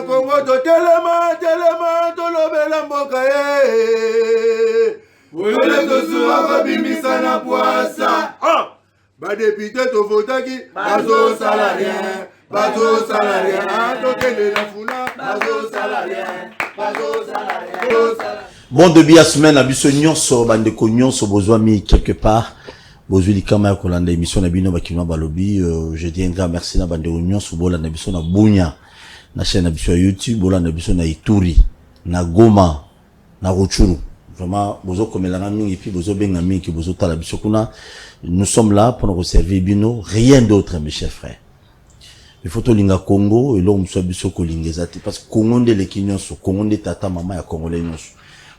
na Congo to telema to lobela mboka Ole to suwa ko bimisa na poasa. Ba député to votaki bazo salarien. Bazo salarien. To kende na funa bazo salarien. Bazo salarien. Bon début à semaine à biso nyonso bande ko nyonso besoin mis quelque part. Bozuli kama ko landa émission na bino bakino balobi je dis un grand merci na bande nyonso bola na biso na bunya na chaîne na biso YouTube bola na biso na Ituri na Goma na Ruchuru. Vraiment bozo komelanga mingi puis bozo benga mingi bozo tala biso kuna. Nous sommes là pour nous servir bino, rien d'autre mes chers frères. Il faut to linga Congo et l'homme soit biso ko lingezati parce que Congo de l'Ekinyoso, Congo de tata mama ya congolais nyonso.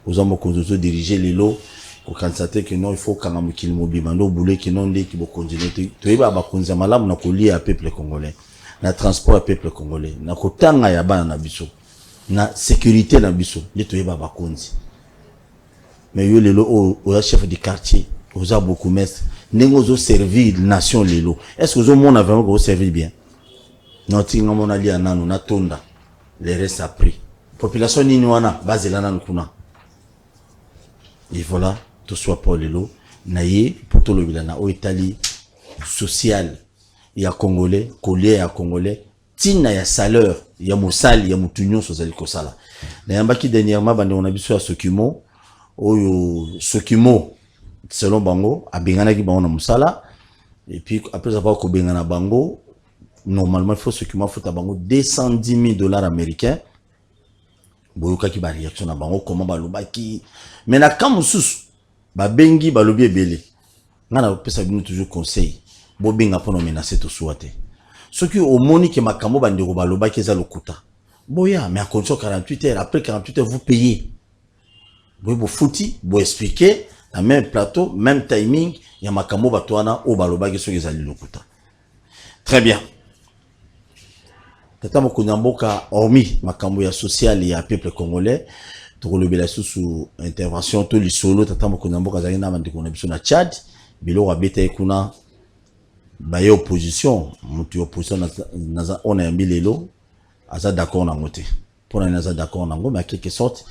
Vous avez conduit diriger les lots pour constater que non il faut quand même qu'il mobimando boulé que non dès qu'il faut continuer tu es ba konza malamu na kolia peuple congolais na transport peuple congolais na kotanga ya bana na biso na sécurité na biso les tu es ba konzi mais yo les lots au chef du quartier aux beaucoup mestre nengozo servir nation les lots est-ce que vous mon a vraiment servir bien non tinga mon ali anano na tonda les restes appris population ni wana bazela na kuna. Et voilà, tout soit pour les lots. Naïe, pour tout le bilana, au Italie, social, il y a Congolais, collier à Congolais, tina ya saleur, il y a moussal, il y a moutunion sur Zaliko Sala. N'ayamba qui dernièrement, on a vu sur Sokimo, ou Sokimo, selon Bango, à Bengana qui bango na moussala, et puis après avoir ko Bengana Bango, normalement il faut Sokimo, faut à Bango $210 000 américains. Boyoka ki ba réaction na bango comment baloba ki mais na kamusus ba bengi balobi ebele ngana pesa bino toujours conseil bo benga pono menacer to souhaiter ce qui au moni que makambo bandeko baloba ki za lokuta boya mais à condition 48 heures après 48 heures vous payez bo fouti bo expliquer la même plateau même timing ya makambo batwana o baloba ki so ezali lokuta très bien. Tata Mokunyamboka, hormis makambo ya social et à peuple congolais, tout le bela sous intervention, tout le solo, Tata Mokunyamboka zalina mande konnexion na Tchad, bilo rabeta ekuna, baye opposition, mutu opposition na on a mis lelo, aza d'accord na ngote. Pour na aza d'accord na ngo, mais à quelque sorte,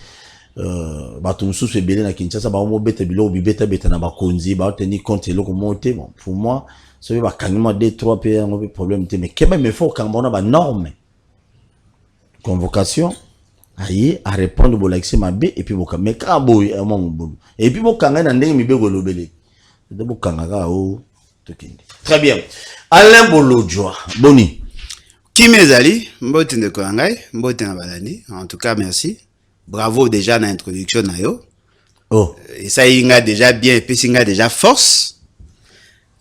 batu mususu ebele na Kinshasa, ba mo beta bilo bibeta beta na bakonzi, ba tenir compte eloko monter, bon, pour moi, ça veut pas kangima 2-3 pays, on a problème, mais keba me faut kangona ba norme. Convocation aye à répondre au l'accès mabé et puis boka mais kaboy à mon boulot et puis boka ngana ndenge mibe golobele de boka ngaka o tokende très bien Alain Bolodjoa boni Kimezali mbote ndeko ngai mbote na balani en tout cas merci bravo déjà na introduction na yo oh et ça inga déjà bien et puis singa déjà force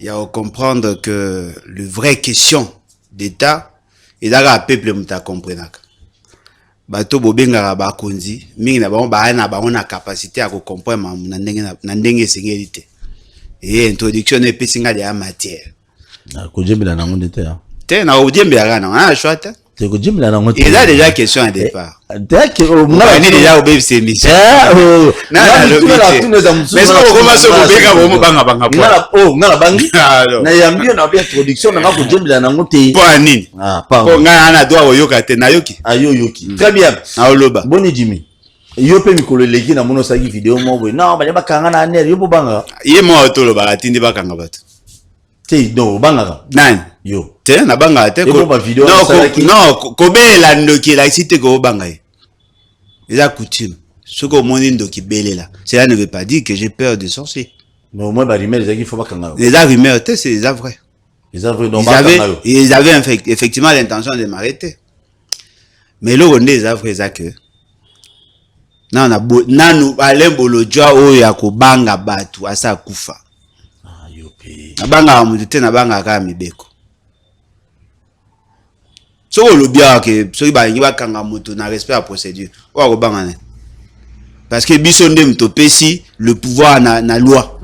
il y a à comprendre que le vrai question d'état et d'ailleurs peuple muta comprendre bato bobenga ba konzi mingi na bango na capacité à comprendre na ndenge sengeli et introduction et pesinga de matière ko jembela na ngonde te na ojembela na chouette te ko jembela na ngonde il a déjà question à départ dès que on a déjà obéi ces missions na le mais ça on commence au bobenga bo banga ngala bangi na yambio na bien introduction na ko jembela na ngote po anini po ngana na doa oyoka te na yoki ayo yoki très bien aoloba boni Jimmy yo pe mikolo leki na mono saki vidéo mo boy non ba bakanga na ner yo banga ye mo otolo bakatindi bakanga bato te no banga nani yo te na banga te ko non ko bela ndoki la cité ko banga ils a coutume ce que moni ndoki belela cela ne veut pas dire que j'ai peur des sorciers mais au moins ba rumeur les faut bakanga les rumeurs c'est les vrais ils avaient effectivement l'intention de m'arrêter mais là on est vrai ça que nanu Alain Bolodjoa oyo ya kobanga batu asa kufa yope na banga mutu te na banga ka mibeko so lobia ke so balingi bakanga mutu na respect à procédure wa kobanga ne parce que biso nde mtopesi le pouvoir na loi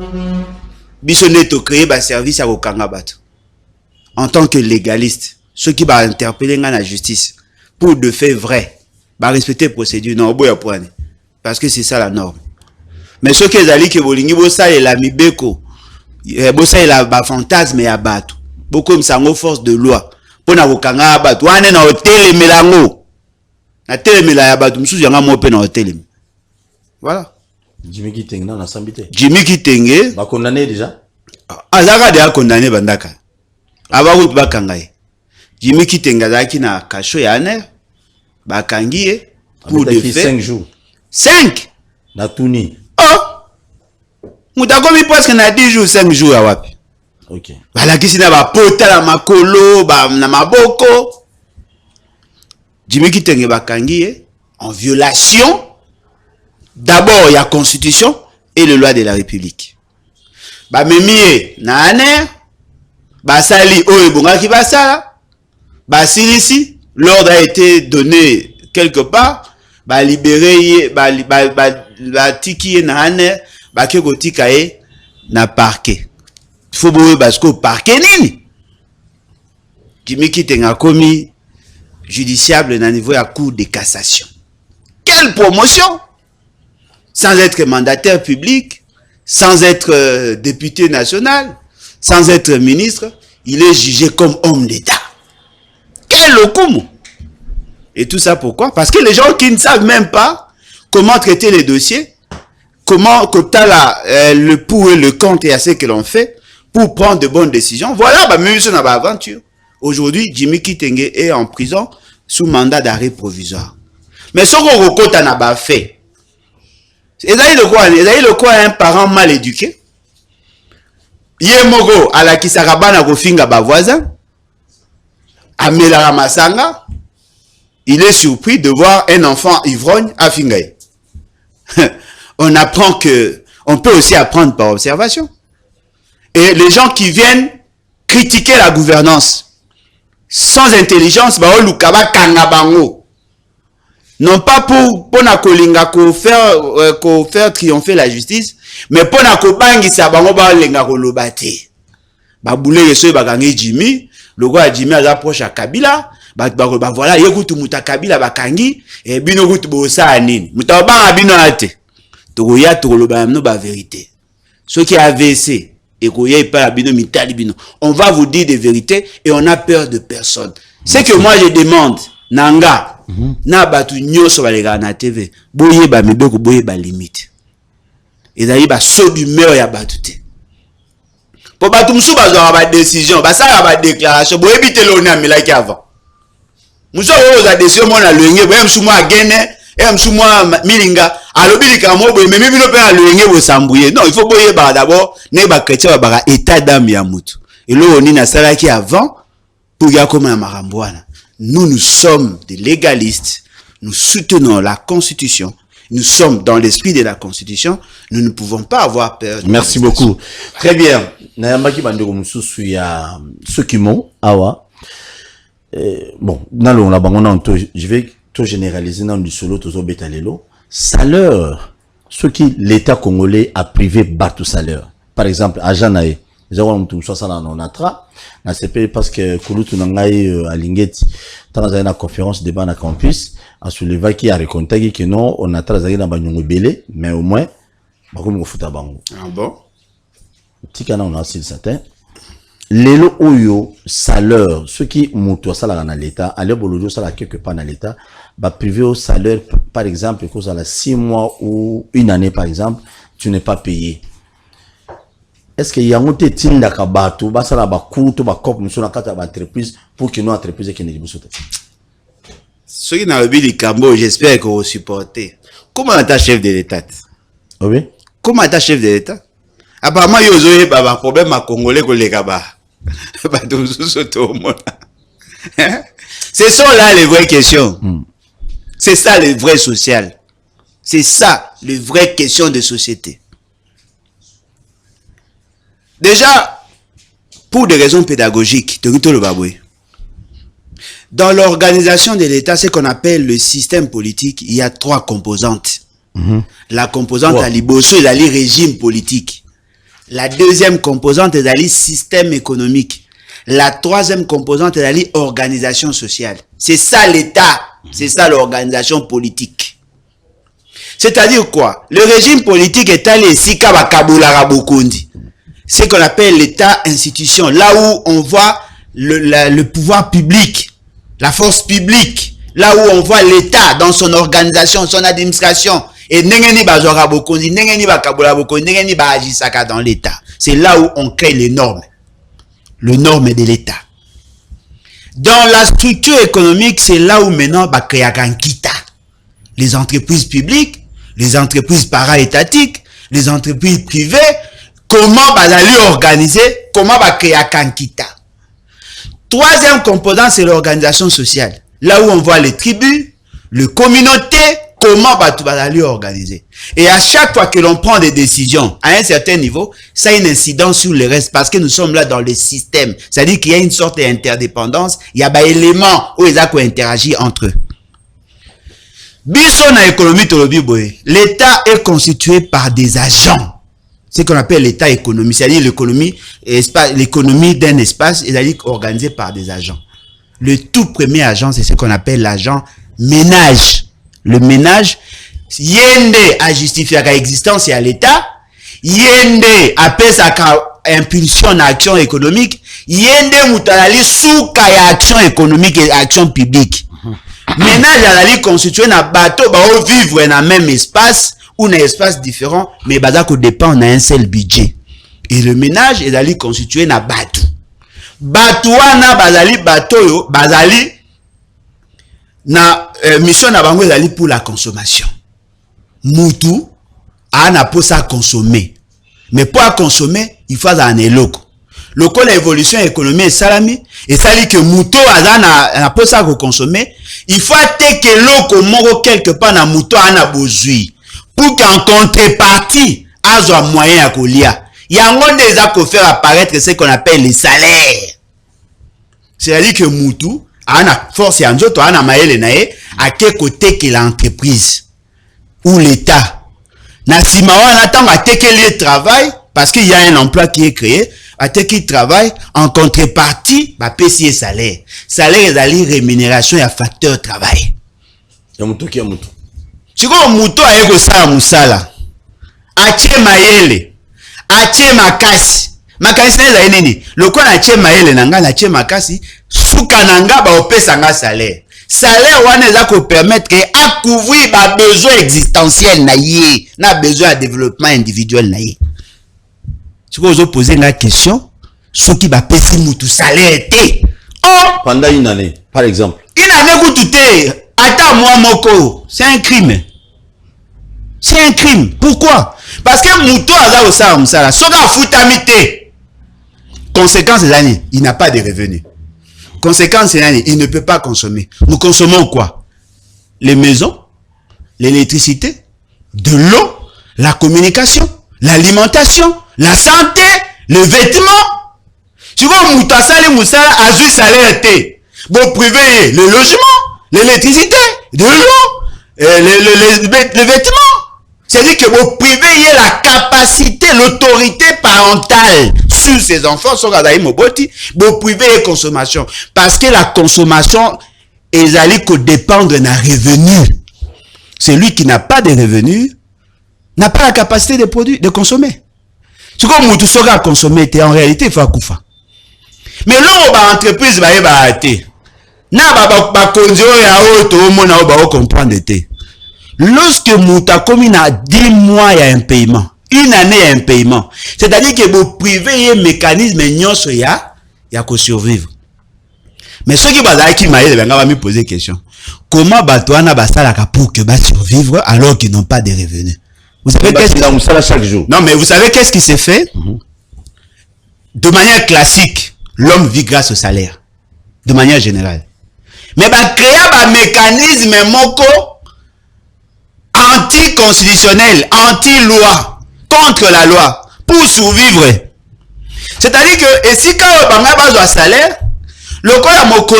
biso nde to créer ba service à kokanga batu en tant que légaliste ceux qui va interpeller la justice pour de faits vrais va respecter procédure non boya poane parce que c'est ça la norme mais ceux qui allaient que bolingi bossa et la mibeko bossa et la fantasme ya batu beaucoup comme ça force de loi pour na kokanga batu wane na hotel melango Na telemela ya bato mususu yanga mo pe na hotel. Voilà. Jimmy Kitenge na sambité. Jimmy Kitenge ba condamné déjà. Azaka déjà condamné bandaka. Abaku bakangaye. Jimmy Kitenge azaki na kasho ya aner bakangi pour de fait 5 jours. 5 Na tuni. Oh. Mutakomi presque na 10 jours 5 jours ya wapi. OK. Balakisi na ba pota la makolo ba na maboko. Jimmy Kitenge bakangi en violation d'abord la constitution et les lois de la République. Ba memie na aner ba sali oyo bongaki basala ba silisi, l'ordre a été donné quelque part, ba libérer ba tiki na aner ba ke kotika na parquet. Faut boye parce que parquet nini. Jimmy Kitenge a commis judiciable na niveau à cour de cassation. Quelle promotion! Sans être mandataire public, sans être député national, sans être ministre, il est jugé comme homme d'État. Quel locum! Et tout ça pourquoi? Parce que les gens qui ne savent même pas comment traiter les dossiers, comment côté le pour et le contre et à ce que l'on fait pour prendre de bonnes décisions. Voilà, bah, même si on a aventure. Aujourd'hui, Jimmy Kitenge est en prison sous mandat d'arrêt provisoire. Mais ce qu'on recote n'a pas fait. Et le quoi un parent mal éduqué. Yemogo à la kisarabana kofinga ba voisin. Amela Ramasanga. Il est surpris de voir un enfant ivrogne à Fingaï. On apprend que on peut aussi apprendre par observation. Et les gens qui viennent critiquer la gouvernance sans intelligence, bah lukaba kangabango. Non pas pour na kolinga ko faire triompher la justice, mais pour na ko bangisa bango ba lenga ko lobate. Ba boule yeso ba kangi Jimmy, le roi Jimmy a proche à Kabila, ba voilà yekutu muta Kabila ba kangi et bino kutu bo sa nini. Muta ba bino ate. To ya to loba no ba vérité. Ce qui a AVC et koya pas bino mitali bino. On va vous dire des vérités et on a peur de personne. C'est que moi je demande nanga na batu nyoso balega na TV boye ba mibeko boye ba limite ezali ba saut d'humeur ya batu te po batu musu bazwa ba décision basala ba déclaration boye bitelo na milaki avant muso oza décision mona lenge boye musu mwa gene musu mwa milinga alobili mo boye memi bino pe lenge bo sambuye non il faut boye ba d'abord ne ba chrétien ba état d'âme ya mutu elo oni na salaki avant pour ya comme na marambwana. Nous sommes des légalistes, nous soutenons la Constitution, nous sommes dans l'esprit de la Constitution, nous ne pouvons pas avoir peur. Merci beaucoup. Très bien. Nayambaki bandeko mususu ya Sokimo awa. Bon, nalo la bangona je vais tout généraliser dans du solo tozo betalelo. Salaire, ce qui l'État congolais a privé battu salaire. Par exemple, à Janae, nous avons tout ça dans notre na CP parce que Kulutu nangai à Lingeti dans une conférence débat na campus a soulevé qui a reconté que non on a travaillé dans banyongo belé mais au moins bakomi ko futa bango. Ah bon? Tikana on a aussi certain lelo oyo salaire ceux qui muto sala na l'état aller bolojo sala quelque part dans l'état ba privé au salaire par exemple cause à la 6 mois ou une année par exemple tu n'es pas payé. Est-ce qu'il y a un tinda kabato basala ba kuto ba cop musona kata ba entreprise pour que nos entreprises qui ne libusote. Ce qui n'a pas dit Cambo, j'espère que vous supportez. Comment est chef de l'État? Oui. Comment est chef de l'État? Apparemment il y a un problème à Congolais que les gars ce sont là les vraies questions. C'est ça les vrais social. C'est ça les vraies questions de société. Déjà, pour des raisons pédagogiques, dans l'organisation de l'État, ce qu'on appelle le système politique, il y a 3 composantes. La composante à Liboso, il a le régime politique. La deuxième composante est le système économique. La troisième composante est l'organisation sociale. C'est ça l'État. C'est ça l'organisation politique. C'est-à-dire quoi? Le régime politique est allé ici, ce qu'on appelle l'État-institution, là où on voit le pouvoir public, la force publique, là où on voit l'État dans son organisation, son administration, et n'engeni bazora bokonzi, n'engeni bakabola bokonzi, n'engeni ba agisaka dans l'État. C'est là où on crée les normes de l'État. Dans la structure économique, c'est là où maintenant ba créa kankita. Les entreprises publiques, les entreprises para-étatiques, les entreprises privées, comment bazali organiser, comment ba créa kankita. Troisième composant, c'est l'organisation sociale. Là où on voit les tribus, les communautés, comment va organiser. Et à chaque fois que l'on prend des décisions, à un certain niveau, ça a une incidence sur le reste, parce que nous sommes là dans le système. C'est-à-dire qu'il y a une sorte d'interdépendance, il y a des éléments où ils interagissent entre eux. Biso na économie tolobi boye, l'État est constitué par des agents. Ce qu'on appelle l'État économique, c'est-à-dire l'économie d'un espace, c'est-à-dire organisé par des agents. Le tout premier agent, c'est ce qu'on appelle l'agent ménage. Le ménage, yende a justifié la existence à l'État, yende a fait sa impulsion à l'action économique, yende moutalali sous kaya action économique et action publique. Ménage à la constitué na bateau, ba vivre dans le même espace, ou dans un espace différent, mais bazako dépend d'un seul budget. Et le ménage est allé constitué na bateau. Batouana bazali bateau, bazali na mission na bango ezali pour la consommation. Moutou ana pour ça consommer. Mais pour consommer, il faut un eloko. Loko la évolution économique salami et ça dit que moutou ana pour ça consommer, il faut que loko moko quelque part na moutou ana besoin pour qu'en contrepartie a un moyen à colia. Il y a un déjà qu'on faire apparaître ce qu'on appelle les salaires. C'est-à-dire que moutou ana force ya nzoto ana maele nae à quel côté que l'entreprise ou l'État na sima wana tant à le travail parce qu'il y a un emploi qui est créé à qui travaille en contrepartie ba payer salaire est ali rémunération et facteur travail ya moutou qui ya moutou siko moutou ayeko sala musala atie maele atie makasi makasi na nini lokola atie maele nanga na atie makasi suka nanga ba opesa nga salaire wana eza ko permettre à couvrir ba besoin existentiel na yé na besoin de développement individuel na yé. Si vous vous posez la question ce qui va payer mutu salaire té pendant une année par exemple une année ku tuté ata moi moko c'est un crime. C'est un crime. Pourquoi? Parce que mutu aza osala musala soka futamité. Conséquence des années, il n'a pas de revenus. Conséquence des années, il ne peut pas consommer. Nous consommons quoi? Les maisons, l'électricité, de l'eau, la communication, l'alimentation, la santé, le vêtement. Tu vois, mutu asali musala azu salaire té. Bon privé, le logement, l'électricité, de l'eau, le vêtement. C'est-à-dire que vous privez la capacité, l'autorité parentale sur ses enfants, vous privez la consommation. Parce que la consommation est allée que dépendre d'un revenu. Celui qui n'a pas de revenus n'a pas la capacité de produire, de consommer. C'est comme tout ça à consommer, en réalité, il faut couper. Mais là, on entreprise va y arrêter. Na ba kondio ya auto mona ba comprendre té. Lorsque Mouta commune a 10 mois il y a un paiement, une année il y a un paiement. C'est-à-dire que vous privez un mécanisme nyonso ya ko survivre. Mais ceux qui bazaki maïle va me poser question. Comment batouana basalaka pour que ba survivre alors qu'ils n'ont pas de revenus? Vous savez qu'est-ce qu'ils ont chaque jour? Non, mais vous savez qu'est-ce qui s'est fait? De manière classique, l'homme vit grâce au salaire. De manière générale. Mais bah créer un mécanisme moko anticonstitutionnel, anti-loi, contre la loi, pour survivre. C'est-à-dire que, et si quand on a besoin de salaire, le corps moko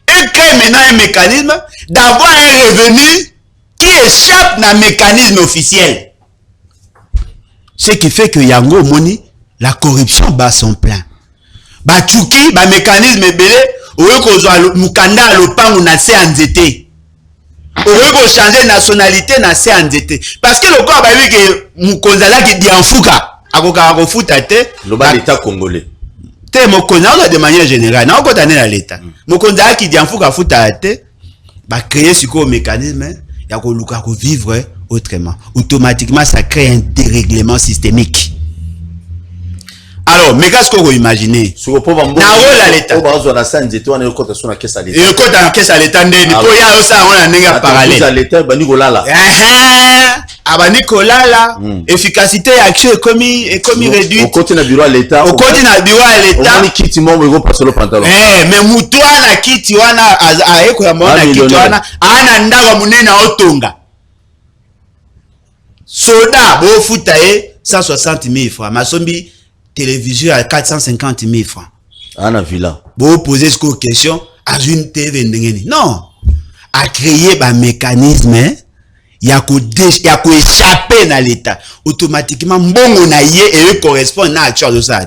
et crée maintenant un mécanisme d'avoir un revenu qui échappe dans le mécanisme officiel. Ce qui fait que Yango Moni, la corruption bat son plein. Ba tchouki, ba mécanisme belé, ou ko zo mukanda lopangu na se anzete. Ou changer nationalité na se anzete. Parce que le corps ba vu que mukonzala ki dianfuka, akoka ko futa te, le bas l'état congolais. te mokonzi de manière générale na okota na l'état mokonzi qui dit en fuka futa te ba créer siko mécanisme ya ko luka ko vivre autrement automatiquement ça crée un dérèglement systémique. Alors mais qu'est-ce qu'on peut imaginer sur pour na rôle à l'état on va zo na sanze to na okota so na caisse à l'état et okota na caisse à l'état ndeni po ya ça on a nenga parallèle à l'état bani kolala abani kolala efficacité ya action commis réduite au côté na bureau à l'état au côté na bureau à l'état on kiti mo go passer le pantalon mais mutu ana kiti wana aeko ya mona kiti wana ana ndaka munene otonga soda bo futa 160 000 francs masombi télévision à 450 000 francs ana villa bo poser ce question à une TV ndengeni non a créer ba mécanisme ya ko échapper dans l'état automatiquement mbongo na ye et correspond na action de ça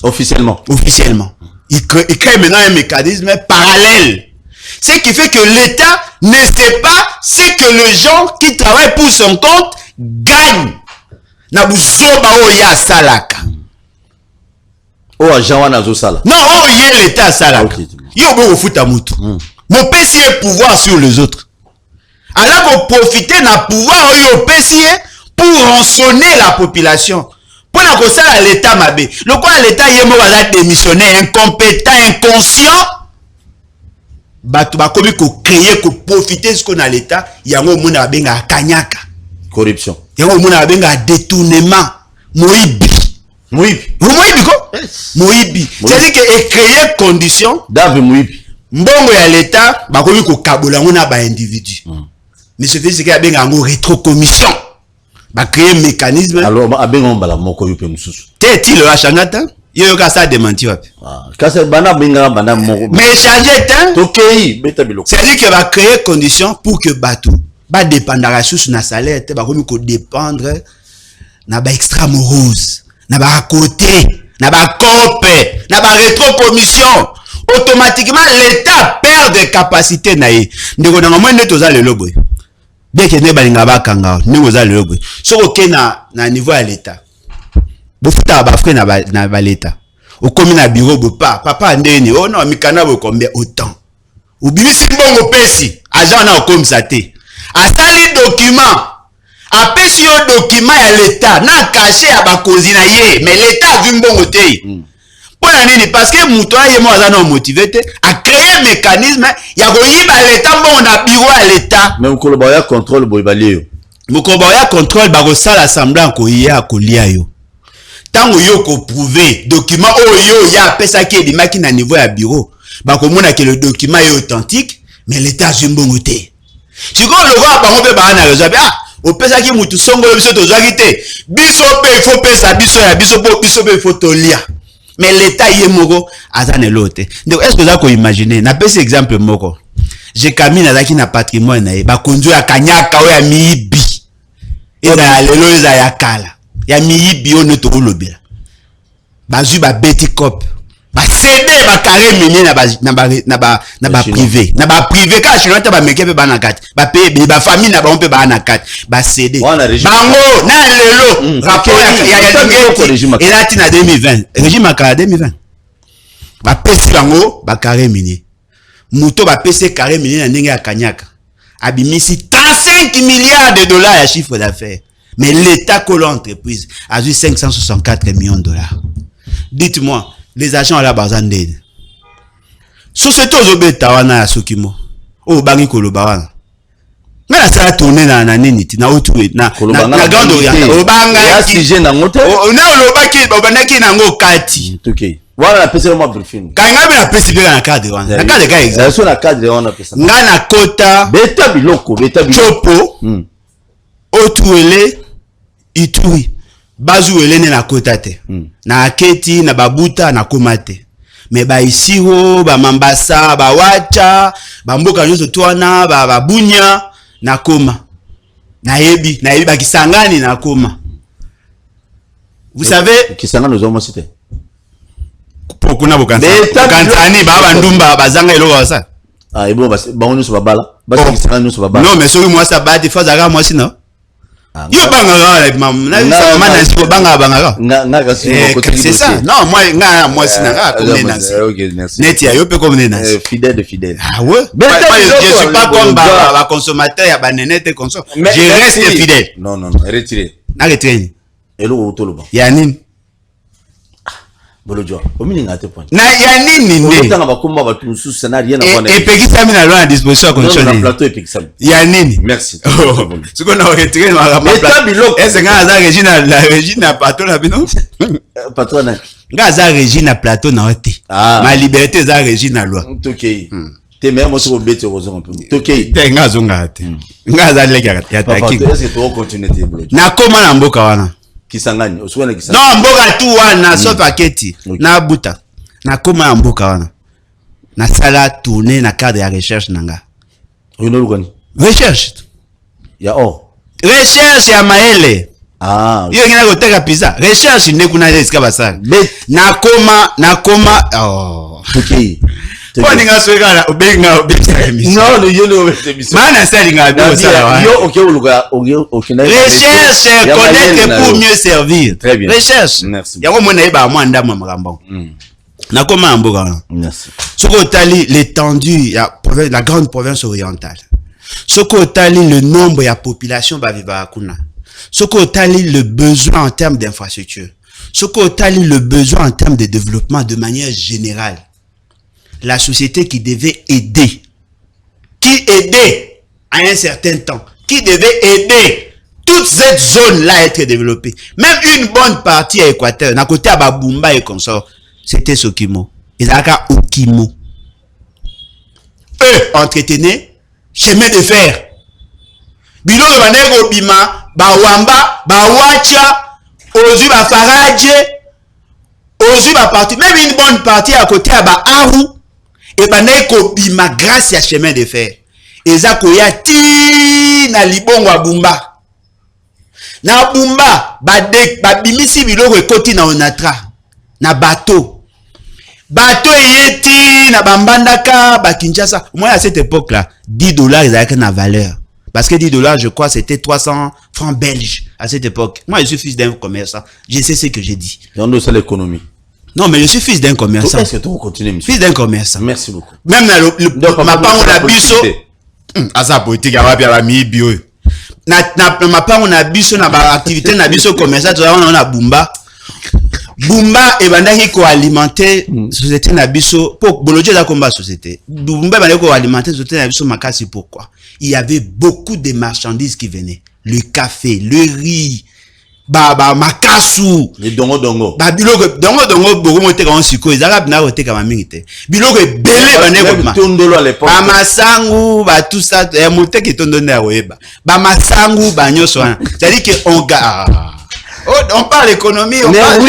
officiellement il crée maintenant un mécanisme parallèle, ce qui fait que l'État ne sait pas ce que les gens qui travaillent pour son compte gagnent. Na busoba o ya salaka. O agent wana zo sala. Non, o ye l'État salaka. Yo bo futa mutu. Mon PC est pouvoir sur les autres. Alors qu'on profiter na pouvoir yo PC pour rançonner la population. Pour la ça à l'État mabé. Le quoi l'État y est mort à démissionner, incompétent, inconscient. Batu ba komi ko créer ko profiter ce qu'on a l'État, yango mona benga kanyaka. Corruption. Yango mona benga détournement. Moibi ko? Moibi. C'est-à-dire que créer conditions Davi moibi. Mbongo ya l'État ba komi ko kabola ngona ba individu. Mais ce fait c'est qu'il y a benga ngo rétrocommission. Ba créer mécanisme. Alors abenga mbala moko yupe mususu. T'es-il le achangata? Yo ka ça démenti wapi? Kasa bana benga bana moko. Mais changer temps. Tokei beta biloko. C'est-à-dire que va créer conditions pour que bateau ba dépendre la ressource na salaire te ba komi ko dépendre na ba extramorose, na ba côté, na ba cope, na ba rétrocommission. Automatiquement l'État perd des capacités na ye. Ndeko na ngomwe ndeto za lelo boy. Bien que ne balinga ba kanga, ndeko za lelo boy. So oké na niveau à l'État. Bofuta ba frère na ba l'État. Au komi na bureau bo papa ndeni, oh non mikana bo combien autant. Ou bimisi mbongo pesi, agent na comme ça te. Asali document. Apesi yo document ya l'État, na caché ya bakozi na ye, mais l'État vu mbongo te. Parce que Moutoua et moi, nous motivé à créer un mécanisme, il y a l'État, on a bureau à l'État. Mais on collabore contrôle boibalio. Mon collabore contrôle barossa l'assemblée en koya kolia yo. Tant yo ko prouver document yo ya pesa qui est des machines à niveau à bureau. Ba ko mona que le document est authentique, mais l'État zimbongote. Si ko le roi ba ngombe ba na rezo au pesa qui mutu songolo biso to zwagite. Biso pe il faut pesa biso ya biso pe il faut tolia. Mais l'État y est moko azane l'autre. Donc est-ce que vous avez imaginé na pese exemple moko. J'ai camine azaki na patrimoine na ba konzo ya kanyaka o ya miibi. Eza lelo eza ya kala. Ya miibi o noto lobela. Bazu ba beti cop. Ba céder ba carré mini na ba privé. Na ba privé ka chinota ba mekepe ba na kati. Ba paye ba famille na ba on pe ba na kati. Ba céder. Bango na lelo rapport ya régime. Et là tina 2020. Régime à 2020. Ba pesi bango ba carré mini. Muto ba pesi carré mini na ndenge ya kanyaka. Abimisi 35 milliards de dollars à chiffre d'affaires. Mais l'État que l'entreprise a eu 564 millions de dollars. Dites-moi, les agents à la bazandine. Société aux obéta wana ya sokimo. O bangi kolobawana. Mais ça a tourné na nini na otuwe na grande orientale. O banga ya sujet na ngote. O na olobaki obanaki na ngo kati. Okay. Voilà la pese mo briefing. Kanga be na pese be na cadre wana. Na cadre ka exact. Ça na cadre wana pesa. Nga na kota beta biloko. Chopo. Otuwele itui. Bazuwele ne na kota te. Na aketi na babuta na komate. Mais ba isiro ba mambasa ba wacha ba mboka nyoso twana ba bunya na koma. Na yebi ba kisangani na koma. Vous savez kisangani nous avons cité. Pokuna bokanza. Kantani ba bandumba bazanga eloko wasa. Ah et bon ba on nous babala. Ba kisangani nous babala. Non mais soki moi ça ba des fois zaga moi sinon. Yo bangara maman nasi ko bangara. C'est ça. Non, moi c'est nanga comme nasi. Netia yo peut comme nasi. Fidèle de fidèle. Ah ouais. Je suis pas comme ba consommateur ya ba nenete consomme. Je reste fidèle. Non, retiré. Na retiré. Elo otoloba. Ya nini? Bolojo. Omini ngate point. Na ya nini ne? Tanga bakomba batu mususu ça n'a rien à voir. Et pekisa mina loin à disposition à condition. Non, plateau et pekisa. Ya nini? Merci. Ce qu'on a retiré ma rapport. Est-ce que ngaza la Regina plateau na bino? Plateau na. Ngaza Regina plateau na ote. Ma liberté za Regina loi. OK. T'es même moi sur bête heureusement un peu. OK. T'es ngazo ngate. Ngaza lega ya taki. Est-ce que tu vas continuer tes blogs? Na koma na mboka wana. Kisangani, oswana kisangani. Non, mboka tu wana so paketi. Na buta. Na koma na mboka wana. Na sala tourner na cadre ya recherche nanga. Uno lugani. Recherche. Ya recherche ya maele. Yo ngina koteka pizza. Recherche ndekuna esika basala. Na koma OK. Poni nga sweka obenga non le yo no émission mana salinga do sala yo OK oluga recherche connaître pour mieux servir. Très bien. Recherche. Merci. Yango mona iba mwanda mwa makambo. Na koma mboka. Merci. Soko tali l'étendue la grande province orientale. Soko tali le nombre ya population ba viva kuna. Soko tali le besoin en termes d'infrastructure. Soko tali le besoin en termes de développement de manière générale. La société qui devait aider, qui aidait à un certain temps, qui devait aider toute cette zone-là à être développée. Même une bonne partie à Équateur, à côté à Babumba et consort, c'était Sokimo. Ils avaient Okimo. Eux entretenaient chemin de fer. Bilo de Banego Bima, Bawamba, Bawacha, Ozu Bafaradje, Ozu Baparti, même une bonne partie à côté à Baaru. Et baneko bima grâce à chemin de fer. Eza koya ti na libongo a Bumba. Na Bumba babimisi biloko ekoti na onatra na bateau. Bateau yeti na bambandaka ba Kinshasa. Moi à cette époque là, $10 ils avaient une valeur. Parce que $10 je crois c'était 300 francs belges à cette époque. Moi je suis fils d'un commerçant. Je sais ce que j'ai dit. Dans nos salles l'économie. Non, mais je suis fils d'un commerçant. Est-ce que tu continues, monsieur? Fils d'un commerçant. Merci beaucoup. Même ma part, on a biso. À sa politique, à la bio. Ma part, on a biso, na ba activité, na biso commerçant, on a Bumba. Bumba, et bandaki ko alimenter société na biso. Pour Bolodje da combat société. Bumba, bandaki ko alimenter société na biso makasi. Pourquoi? Il y avait beaucoup de marchandises qui venaient. Le café, le riz. Makasu les dongo biloko dongo bokomo teka on siko ezaka bina oteka mamingite biloko ebele baneko tondolo à l'époque masangu ba tout ça moteki tondone ya oyeba ba masangu ba nyoso wana c'est-à-dire que on parle économie on parle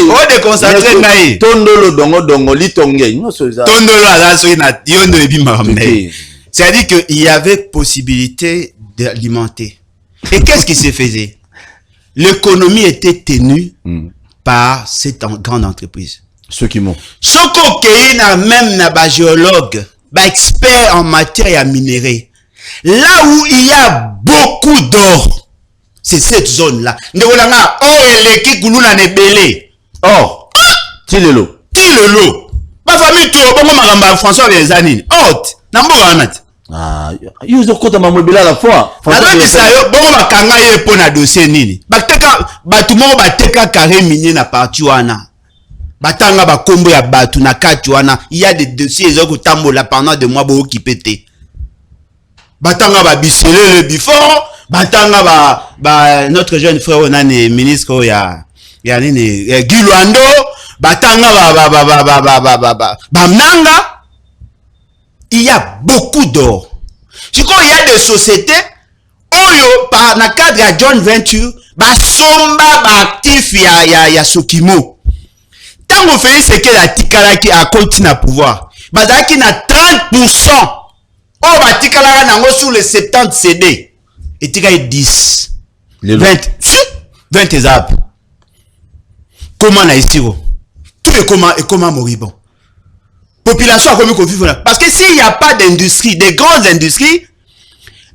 on déconcentré naï tondolo dongo litonge tondolo ala so na yondo ebima ramne c'est-à-dire que il y avait possibilité d'alimenter et qu'est-ce qui se faisait? L'économie était tenue par cette grande entreprise. Ceux qui m'ont. Soko Keina même na ba géologue, ba expert en matière minérale. Là où il y a beaucoup d'or, c'est cette zone-là. Ndolanga or eleki kuluna nebele. Or, tilelo. Ba famille tout bongo makamba François Bezanine. Hot, na mboka wanati. Ils ont compté ma mobile à la fois. Bon, makanga ye po na dossier nini. Bateka batumo bateka carré minier na parti wana. Batanga ba kombo ya batu na kati wana. Il y a des dossiers ezoko tambola pendant des mois bo okipete. Batanga ba bisele le before, batanga ba notre jeune frère onane ministre ya nini Gilwando, batanga ba mnanga. Il y a beaucoup d'or. Je crois qu'il y a des sociétés où par na cadre de John Venture, somba actif ya Sokimo. Tant qu'on fait ce que la tikala qui a continué à pouvoir, qui na 30%. Oh ba tikala nango sur les 70 CD. Et tika 10. 20 ezap. Comment na isiro? Tout est comment moribond. Population a commis qu'on vivre là. Parce que s'il n'y a pas d'industrie, des grandes industries,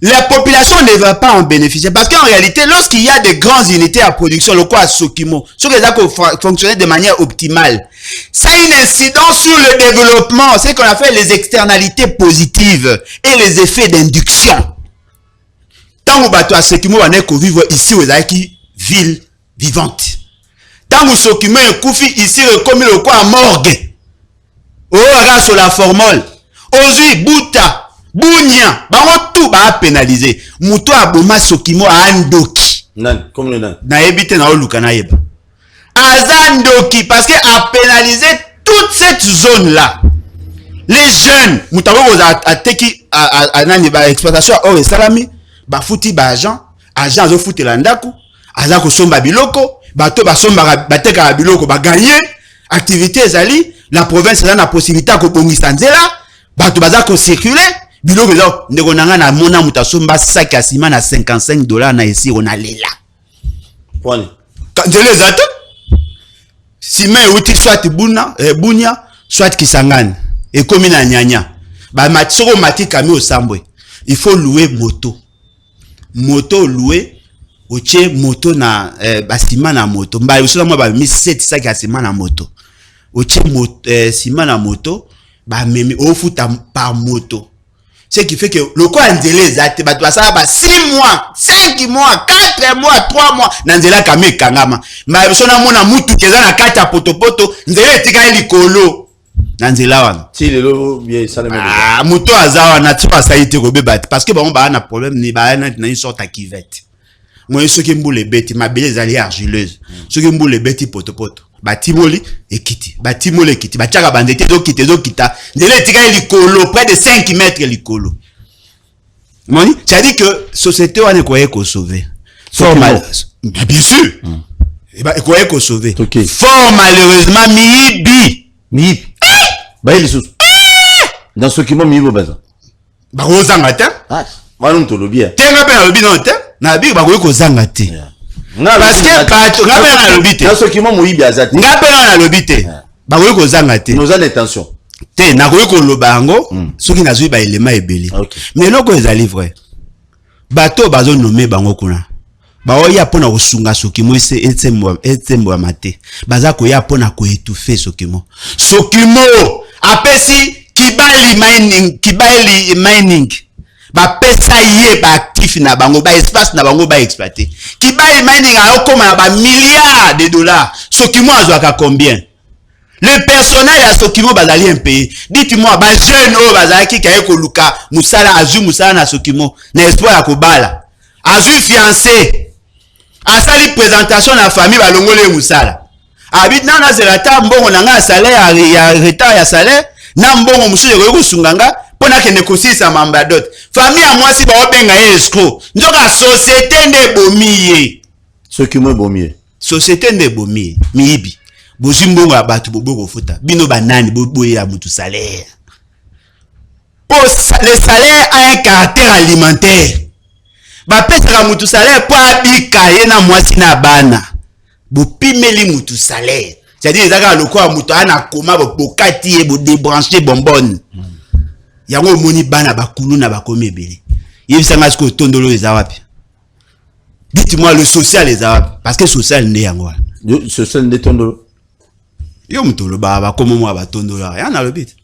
la population ne va pas en bénéficier. Parce qu'en réalité, lorsqu'il y a des grandes unités à production, le quoi à Sokimo, ce qui va fonctionner de manière optimale, ça a une incidence sur le développement. C'est ce qu'on a fait les externalités positives et les effets d'induction. Tant que bateau à Sokimo, on est vivre ici, vous avez qui ville vivante. Tant que Sokimo est koufi ici, comme le quoi à morgue. Oh, regarde sur la formule. Ozi, Bouta. Bounia, bango tout ba pénaliser. Muto aboma Sokimo a andoki. Nan, comme le nan. Na ebite na oluka na yeba. Azandoki parce que a pénalisé toute cette zone là. Les jeunes, mutabo a teki a nani ba exploitation or salami, ba futi ba agent zo futi landaku, aza ko somba biloko, bato ba somba ba teka biloko ba gagner, activité ezali, la province a la possibilité ko bongisa nzela, bato baza ko circuler. Biloko zo ndeko nanga na mona mutasomba sac à ciment na $55 na ici on a lela. Kwani? Kanjele zato? Ciment uti soit bunya, soit Kisangani. Et comme na nyanya. Ba matsoko mati kami au sambwe. Il faut louer moto. Moto louer oche moto na ba ciment na moto. Mba usula mo ba mi 7 sac à ciment na moto. Oche moto ciment na moto ba memi ofuta par moto. Ce qui fait que le quoi ndélé zate bato ça ba 6 mois, 5 mois, 4 mois, 3 mois nanzela kame kangama. Ma sona mona mutu keza na kata potopoto ndélé tika likolo. Nanzela wana. Si lelo bien ça le même. Ah, mutu azawa na tsoa saite ko beba parce que bon ba na problème ni ba na une sorte à kivette. Moi ce qui mboule beti mabele zali argileuse. Ce qui mboule beti potopoto. Batimoli ekiti batimoli ekiti bachaka bandete zo kita ndele tika likolo près de 5 mètres likolo. Moni ça dit que société wane ko sauver fort mal bien sûr et ba ko sauver fort malheureusement mi ba il sous dans ce qui m'a mis bobaza ba ko zanga te ah malum to lobia tenga pe lobi non te na bi ba ko zanga te. Parce que bato ngape na lobite na soki mo moyibi azati ngape na lobite ba ko zanga te nos intentions te na ko loba ngo soki nazui ba elema ebeli mais loko ezali vrai bato bazo nommer bango kuna ba oya pona kosunga Sokimo etsembo mate baza ko ya pona ko étouffer Sokimo apesi kibali mining ba pesa yé ba actif na bango ba espace na bango ba exploiter kibali mining a okoma ba milliards de dollars Sokimo azwaka combien le personnel à Sokimo bazali un pays dites-moi ba jeune o bazaki kaye ko luka musala azu musala na Sokimo na espoir ya kobala azu fiancé asali présentation na famille balongole musala abit na zerata mbongo na nga salaire ya retard ya salaire na mbongo musuye ko sunganga pona ke nekosisa mamba dot famille à moi si ba obenga escroc nzoka société nde bomiye Sokimo bomiye société nde bomiye miyibi bozimbongo ya bato boboko futa bino banani boboye ya mutu salaire le salaire a un caractère alimentaire ba pesa mutu salaire po abika ye na mwasi na bana bopimeli mutu salaire c'est-à-dire ezaka lokwa mutu ana koma bokati ye bo débrancher bonbonne yango moni bana bakulu na bakomi ebele yebisanga siko tondolo eza wapi dites-moi le social eza wapi parce que social nde yango social nde tondolo yo mutolo ba komo mo ba tondolo ya na lobit.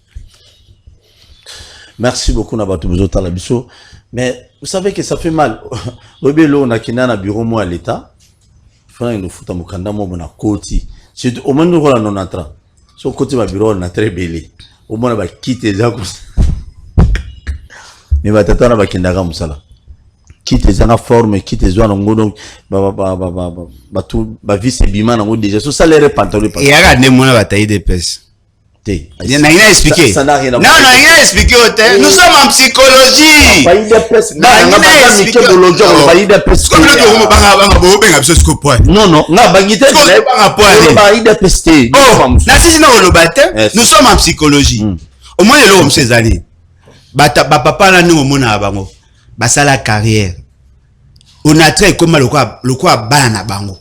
Merci beaucoup na bato bozota la biso mais vous savez que ça fait mal obelo na kinana bureau mo à l'état fana nous futa mukanda mo na koti c'est au moins nous la non entrant so koti ba bureau na très belé au moins ba quitter za ko mais ba tata na ba kindaka musala quitter za na forme quitter zo na ngodo ba tout ba vie c'est bima na ngo déjà so salaire pantalon et ya ne mona ba taille de pèse té il n'a rien expliqué ça n'a rien à voir non il a expliqué nous sommes en psychologie ba ide pèse na ba mi ke bolojo ba ide pèse comme le ko banga bo benga biso siko point non na bangite ba ide pèse oh na sisi na olobate nous sommes en psychologie au moins le homme ces années ba papa na ni omona bango basala carrière on a très comme le quoi bana na bango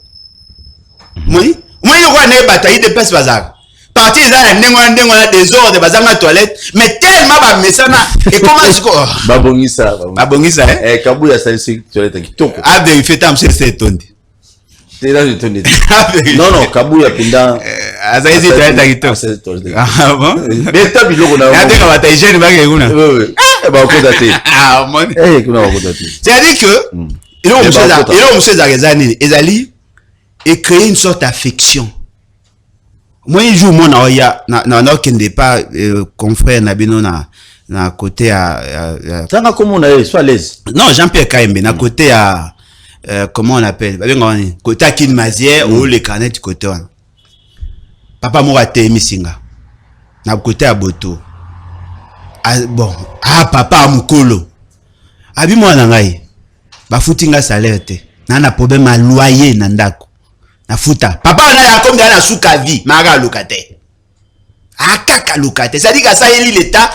moi le quoi ne bataille de pèse bazar parti ça na ndengo na désordre bazanga toilette mais tellement ba mesana et comment siko babongisa Kabuya ça c'est toilette kitoko a vérifié tam c'est tondi c'est là je te dis non Kabuya pinda azaisi toilette kitoko ah bon mais ta biloko na ya teka bata hygiène ba ke kuna ba ko date ah mon kuna ba ko date c'est-à-dire que il a monsieur Zagazani ezali et créer une sorte d'affection. Moi un jour mon oya na kende pas confrère na bino na côté à tanga comment on est soit à l'aise. Non, Jean-Pierre Kaimbe na côté à comment on appelle côté à Kinmazière ou les canettes côté on. Papa mo raté misinga. Na côté à Boto. Bon, papa mukolo. Abi mo na ngai. Ba futinga salaire te. Na problème à loyer na ndako. Na futa. Papa on a comme dans la souka vie, mara locataire. Kaka locataire. Ça dit que ça il l'état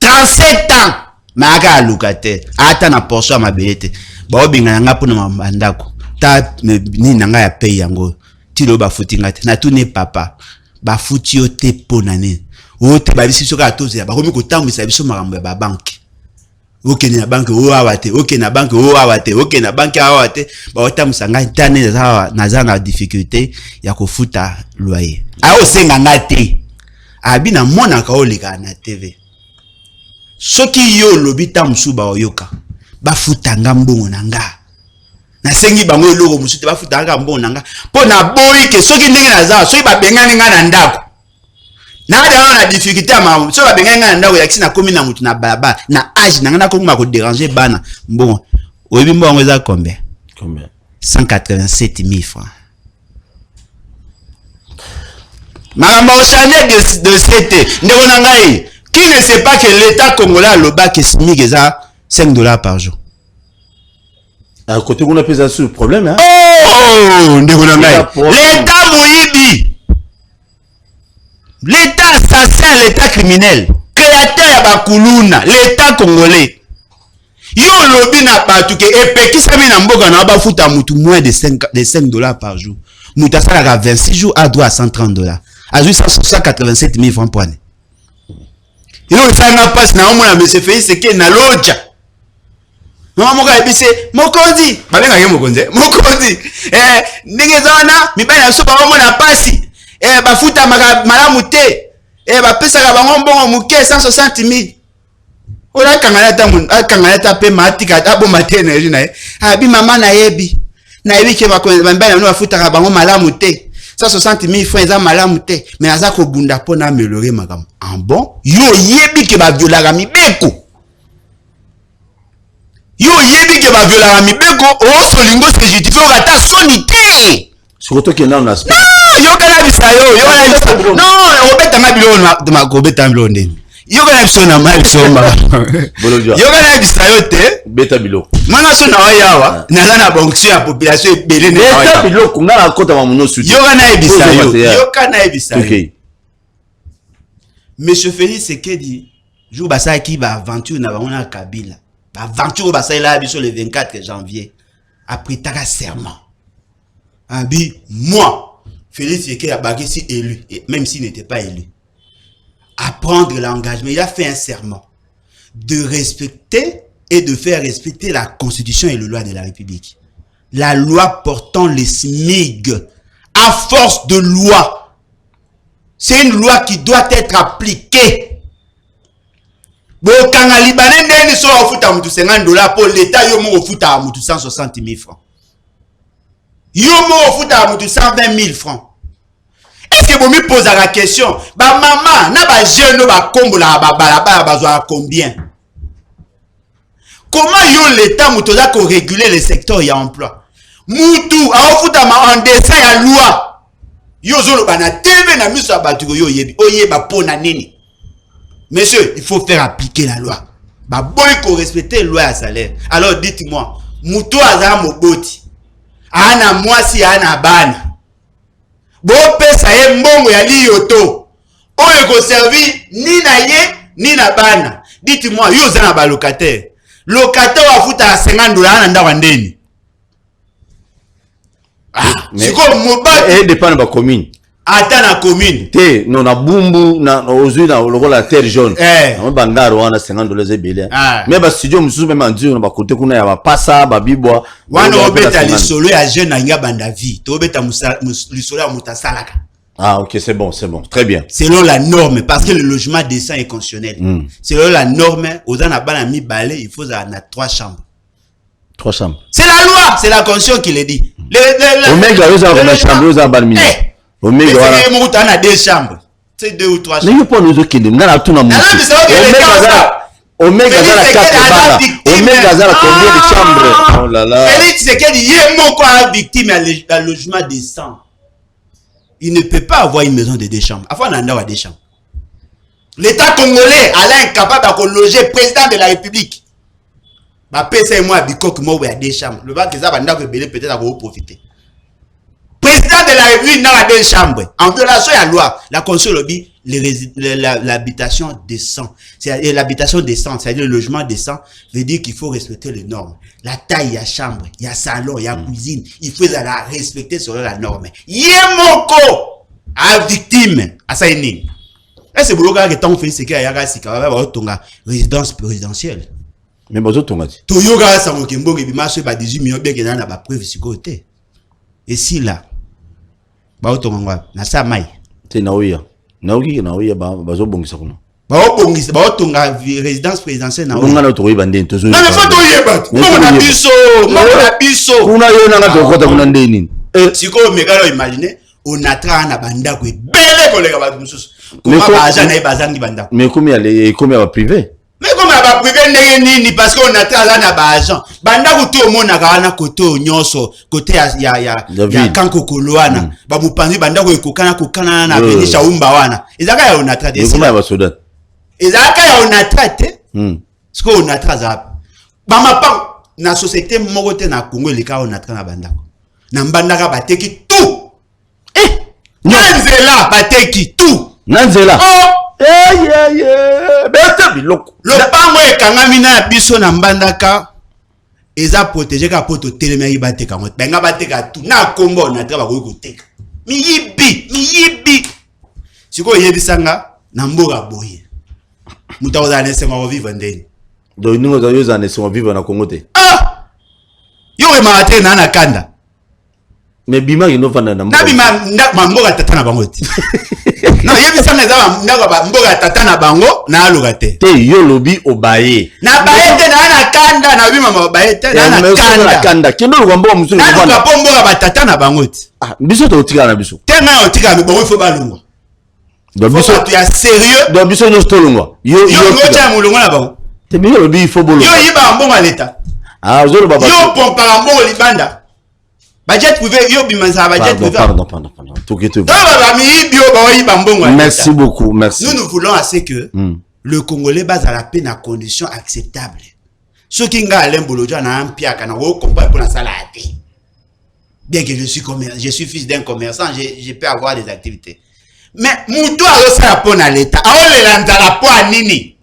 37 ans. Mara locataire. Ata na portion ma belete. Ba obinga nga pona mandako. Ta ni nanga ya paye yango. Tilo ba futinga te. Na tune papa. Ba futi yo te pona ne. O te ba bisi soka toze ba komi ko tambisa biso makambo ya ba banque. Ok na banque o awate, ok na banque o awate, ok na banque awate, ba otamisa ngai tane na difficulté ya ko futa loyer. Ayo senga ngate. Abi na mona ka oleka na TV. Soki yo lobita musuba oyoka, ba futa ngambongo nanga. Na sengi bango eloko musute ba futa ngambongo nanga. Po na boyi ke soki ndenge na za, soki ba bengani nga na ndako. Na da difficulté ma so ba benga ndako ya kisina komi na mutu na balaba na âge na ngana ko ma ko déranger bana mbongo oyebi mbongo eza combien 187 000 francs. Maman au chalet de CT ndeko na ngai qui ne sait pas que l'état congolais a le bac SMIC eza $5 par jour. À côté on a pesé sur le problème hein. Oh ndeko na ngai l'état moyibi. L'État assassin, l'État criminel, créateur ya bakuluna, l'État congolais. Yo lobi na batu ke epekisa mi na mboka na ba futa mutu moins de $5 par jour. Muta sala 26 jours à droit à $130. À jour 187 000 francs pour année. Yo ça na passe na omona monsieur Félix que na loja. Non moka ebise mokonzi, babenga ye mokonzi. Ningezana mi bana so ba omona pasi. Ba futa malamu te ba pesa ka bango mbongo muke 160 000. Ora kangana pe matika abo matene jina abi mama na yebi ke ba bana no futa ka bango malamu te 160 000 francs za malamu te mais aza ko bunda pona améliorer makam en bon yo yebi ke ba viola mibeko o solingo se justifier o ta sonité surtout que là on a yo kana bisayo non obeta mabilo de makobeta mlonde yo kana biso na mabisoma yo kana bisayo te beta bilo mwana so na yawa na bonction ya population ebele ne beta bilo kunga na kota mamuno suti yo kana bisayo OK Monsieur Félix Sekedi jour basa ki ba aventure na bana Kabila ba aventure basa la biso le 24 janvier après taka serment abi moi Félix Sekedi a bagé élu, même s'il n'était pas élu, à prendre l'engagement. Il a fait un serment de respecter et de faire respecter la Constitution et les lois de la République. La loi portant les SMIG à force de loi. C'est une loi qui doit être appliquée. Bon, quand les Libanais sont au foot à $50 pour l'État, ils ont au foot à 160 000 francs. Yomo au foot à 120 000 francs. Est-ce que vous me posez la question? Ba maman, na ba jeune ba kombo la ba bazwa combien? Comment yo l'État mutoza ko réguler le secteur ya emploi? Mutu a au foot en dessin ya loi. Yo zolo ba na TV na miso abatu yo yebi. Oyeba pona nini? Monsieur, il faut faire appliquer la loi. Ba boy ko respecter loi à salaire. Alors dites-moi, mutu aza moboti. Ana mwasi ana bana bo pesa ye mbongo ya liyoto oyo ko servi ni na ye ni na bana. Dites-moi yo za na ba locataire wa futa $50 na ndawa ndeni siko moba et dépend de la commune Attends la commune. Té, non, na bumbu, na ozui, na la terre jaune. On va bangar, on a $50 belé. Mais bah, studio, monsieur, même en Dieu, on va côté qu'on a pas ça, babibois. Wana obeta les solo ya jeune na nga banda vie. To obeta le solo ya mutasalaka. Ah, ok, c'est bon, très bien. Selon la norme, parce que le logement décent est constitutionnel. Selon la norme, aux anabana mi balé, il faut avoir 3 chambres. 3 chambres. C'est la loi, c'est la constitution qui le dit. Omega, vous avez une chambre, vous avez une chambre. Omega, vous avez 2 chambres. C'est 2 ou 3 chambres. Mais il faut nous dire qu'il y a tout dans le monde. Omega, ça la 4 balles. Omega, ça la combien de chambres? Oh là là. Félix, c'est qu'il y a mon quoi victime à logement décent. Il ne peut pas avoir une maison de 2 chambres. Avant, on a 2 chambres. L'État congolais est incapable de loger président de la République. Ma PC et moi, Bikok, moi, il y a 2 chambres. Le bac, ça va peut-être à profiter. Président de la République n'a 2 chambres. En violation de la loi, la Constitution dit l'habitation décente. L'habitation décente, c'est-à-dire le logement décent, veut dire qu'il faut respecter les normes. La taille, il y a chambre, il y a salon, il y a cuisine. Il faut la respecter selon la norme. Yemoko a victime à ça. Et c'est pour le temps fait ce qu'il y a résidence présidentielle. Mais bon, tout le Toyoga Samokembo et Bimaso ba 18 millions bien qu'il y a ba preuve sur côté. Et si là, ba otonga na sa mai. C'est naoya. Naoya ba bazo bongisa kuna. Ba obongisa ba otonga résidence présidentielle na. Bonga na toyi bande tozo. Non mais faut toyeba. Mo na biso. Kuna yo na ngato kota kuna ndeni. Siko mekalo imaginer on atra na banda ko bele kolega ba mususu. Comment ba agent na bazangi banda. Mais combien les combien privé? Mais comment va privé nini parce qu'on a là na ba agent banda ko to mona ka na côté nyonso côté ya kanko koloana ba mupanzi banda ko kokana na benisha umba wana ezaka ya ona traité comment va soda ezaka ya ona traité ce qu'on a traité ba mapa na société mokote na Congo le ka ona traité na banda ko na banda ka bateki tout nanzela bateki tout nanzela le pango ekangami na biso na mbandaka eza protégé ka poto telemeri bateka ngo benga bateka tout na kombo na tra ba ko koteka miyibi siko yebisanga na mboka boye mutaoza na sengo vivre ndeni do ningo za yoza na sengo vivre na Congo te yo e maate na kanda mais bima ino vanda na mboka na mboka tata na bango ti non yebisanga za mboka tata na bango na aluka te yo lobi obaye na baye te na kanda na bima mabaye te na kanda kendo lo mboka musu na vanda na mboka batata na bango ti biso to tika na biso te na otika mi bongo fo balungwa do biso tu es sérieux do biso no stolungwa yo ngocha mulungu na bango te mi lobi fo bolo yo yiba mbongo leta zolo baba yo pompa mbongo libanda budget privé yo bimanza budget privé pardon merci beaucoup merci nous voulons assez que le Congolais base à la paix dans conditions acceptables ce qui nga Alain Bolodja na ampiaka na ko comprendre pour la salade bien que je suis fils d'un commerçant je peux avoir des activités mais muto a ça pour na l'état a le landa la poa nini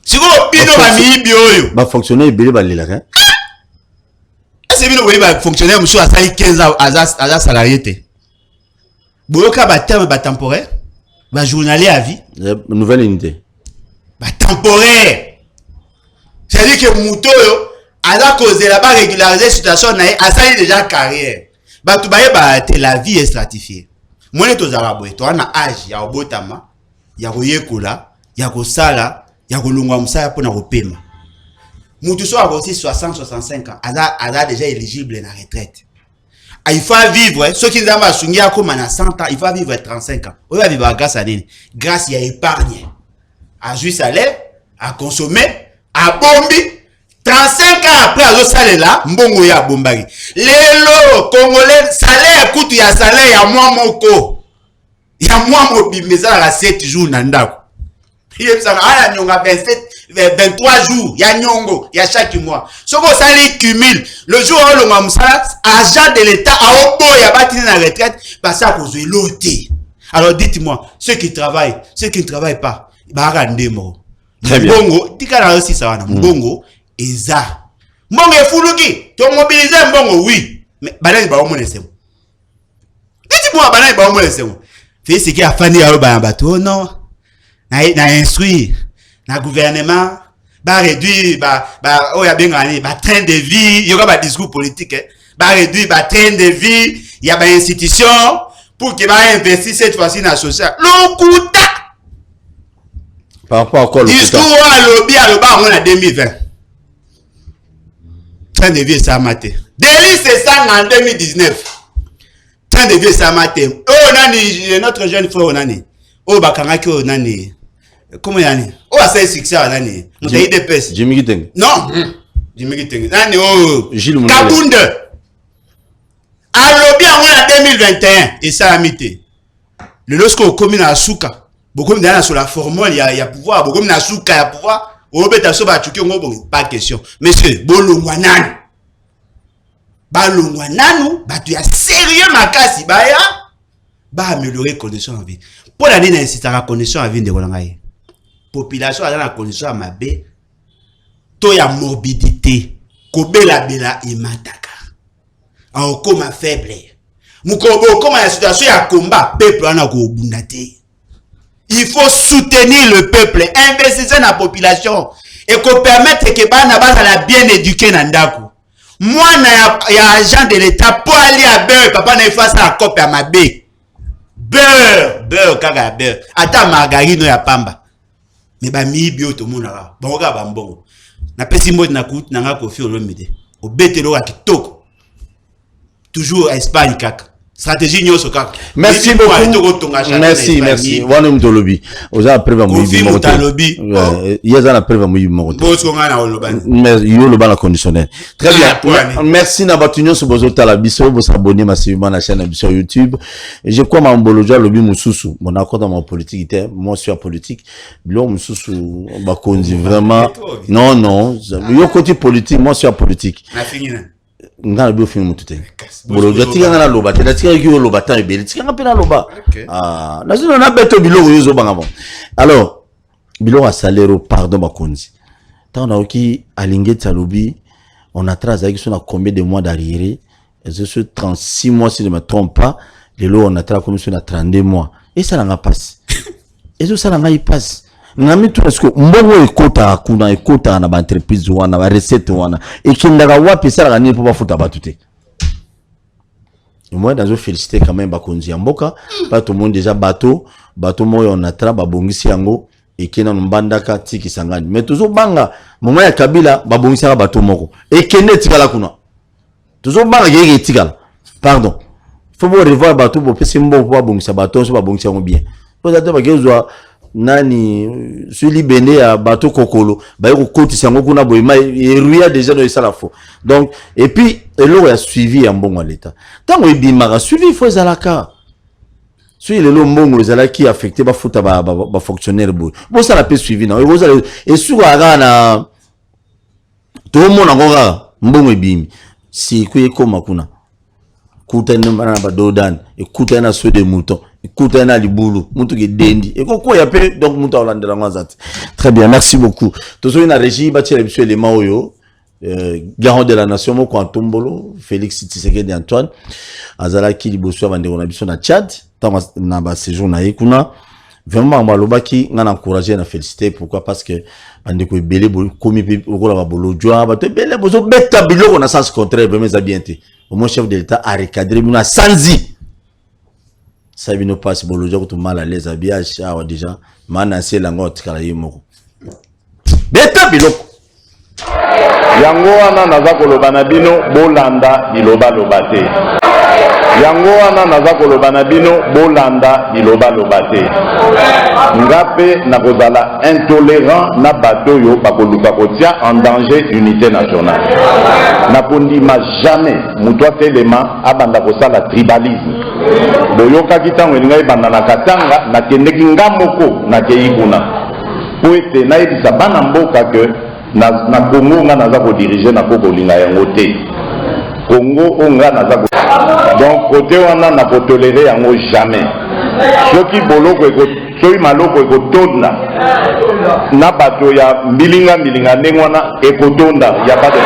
siko bino ba mi bioyo ba fonctionner belé ba lela c'est bien oui ba fonctionnaire monsieur a 15 ans à salarié te boyoka ba terme ba temporaire ba journalier à vie nouvelle unité ba temporaire c'est-à-dire que mutoyo ala causer là-bas régulariser situation na a ça déjà carrière ba tu ba te la vie est stratifiée moi to za boy to na âge ya obotama ya koyekola ya kosala ya kolungwa musaya pona kopema mutu so a aussi 60-65 ans a déjà éligible à la retraite. Il faut vivre, ceux qui ont soumis à 100 ans, il faut vivre 35 ans. On va vivre grâce à nini? Grâce à épargne, à jouir salaire, à consommer, à bomber. 35 ans après, à salaire là, mbongo ya bombari. Lelo, Congolais, salaire coûte ya salaire ya moi moko. Ya moi mobi, mais ça la 7 jours nandako. Il y a 23 jours, il y a nyongo, il y a chaque mois. Ce que ça les cumule, le jour où l'on a agent de l'État, à Obo, il y a bâti dans la retraite, parce que vous avez l'ôté. Alors dites-moi, ceux qui travaillent, ceux qui ne travaillent pas, ils vont rendre mort. Mbongo, tu as aussi ça, Mbongo, et ça. Mbongo est foulouki, tu as mobilisé Mbongo, oui, mais balai, bah, on m'en laisse. mois bana ba mo lesengo Félix qui a fani ya ba bato non na instruire na gouvernement ba réduire ba o ya bengani ba train de vie yoka ba discours politique ba réduire ba train de vie il y a ba institution pour que ba investir cette fois-ci dans social lokuta par rapport à quoi le discours à lobby on a 2020 train de vie ça maté délit c'est ça en 2019 train de vie ça maté oh nani notre jeune frère nani oh bakangaki oh nani comment yani oh c'est succès nani mutayi de pes Jimmy Kiteng non Jimmy Kiteng nani oh Gilles Kabunde à lobby en 2021 et ça a mité le lorsqu'on commune à Souka beaucoup de sur la formule il y a pouvoir beaucoup de Souka il y a pouvoir au bêta so ba tuki ngo pas de question monsieur bolongwa nani balongwa nanu ba tu ya sérieux makasi ba ya ba améliorer conditions de vie pour la ligne inciter la condition de vie de Rolangai population dans la condition à mabe to ya morbidité kobela bela imataka en coma faible mukobo comme la situation ya combat peuple ana ko bundate. Il faut soutenir le peuple, investir dans la population et qu'on permette que bana la bien éduquer nandaku. Moi il y a agent de l'état pour aller à beurre papa na face à la copie à ma bé. Beurre kaga beurre. Ata margarine ya pamba. Mais ba mi bio to mona ba bonga ba mbongo. Na pesi mot na kout na nga kofi olomide. O betelo wa kitoko. Toujours Espagne kaka. Stratégie nyoso kaka. Merci beaucoup. Merci. Wana mtolobi. Oza preva muibi moto. Yeza na preva muibi moto. Bosko nga na oloba. Mais yo loba la conditionnel. Très bien. Merci na batunyo so bozota la biso bo s'abonner massivement na chaîne sur YouTube. Je crois mamboloja lobi mususu. Mon accord dans mon politique était moi sur politique. Bilo mususu ba konzi vraiment. Non. Yo côté politique, moi sur politique. Na fini na. Nga bio film mutute bolo jatika na loba te datika ki loba ta ebeli tika nga pena loba na zino na beto biloko yozo banga bon alors biloko salero pardon bakonzi tant na oki alingeti alobi on a travaillé sur combien de mois d'arriéré et sur 36 mois si je ne me trompe pas les lots on a travaillé sur 32 mois et ça n'a pas passé et ça n'a pas passé ngami tu est-ce que mbongo ekota kuna ekota na ba entreprise wana ba recette wana ekindaka wapi sala ni pour bafuta batute moi dans je féliciter quand même bakonzi ya mboka pas tout le monde déjà bateau moyo on a tra ba bongisi yango ekena mbandaka tiki sangani mais toujours banga moment ya Kabila ba bongisi ya bateau moko ekende tikala kuna toujours banga yeke tikala pardon faut revoir bateau pour pesi mbo pour bongisa bateau so ba bongisi yango bien pour ça ba gezwa nani suli bene ya bateau kokolo ba yeko koti sango kuna boyima eruya déjà no esala fo donc et puis elo ya suivi ya mbongo l'état tango ebimaka suivi faut ezalaka so le lo mbongo ezalaki affecté ba futa ba fonctionnaire boy bo sala pe suivi na ebo sala esuka kana to mona ngoka mbongo ebimi si kuyekoma kuna kuta na ba dodan ekuta na so de mouton ekuta na libulu mutu ke dendi ekoko ya pe donc mutu olandela ngazati. Très bien, merci beaucoup. Tozo na régie bati la biso élément oyo garant de la nation moko Antombolo Félix Tshisekedi Antoine azala ki liboso bandeko na biso na Tchad tant na ba séjour na ekuna vraiment malobaki ngana encourager na féliciter pourquoi parce que bandeko ebele komi pe okola ba bolo joa ba te bele bozo beta biloko na sens contraire vraiment ça bien été au moins chef de l'état a recadré muna sanzi ça vient pas bolo joa tout mal à l'aise habillage ça déjà mana c'est la ngote kala yemoko beta biloko yango wana naza koloba na bino bolanda liloba loba te yango wana naza koloba na bino bolanda liloba loba te ngape na kozala intolérant na bato yo bakoluka kotia en danger unité nationale na kondima jamais muto atelema abanda kosala tribalisme boyokaki ntango elinga ebanda na katanga nakendeki nga moko nakei kuna po ete nayebisa bana mboka ke na Congo nga naza ko diriger na ko linga yango te Congo onga naza ko donc côté wana na ko tolérer yango jamais soki boloko eko soki maloko eko tonda na bato ya mbilinga ndenge wana eko tonda ya pas de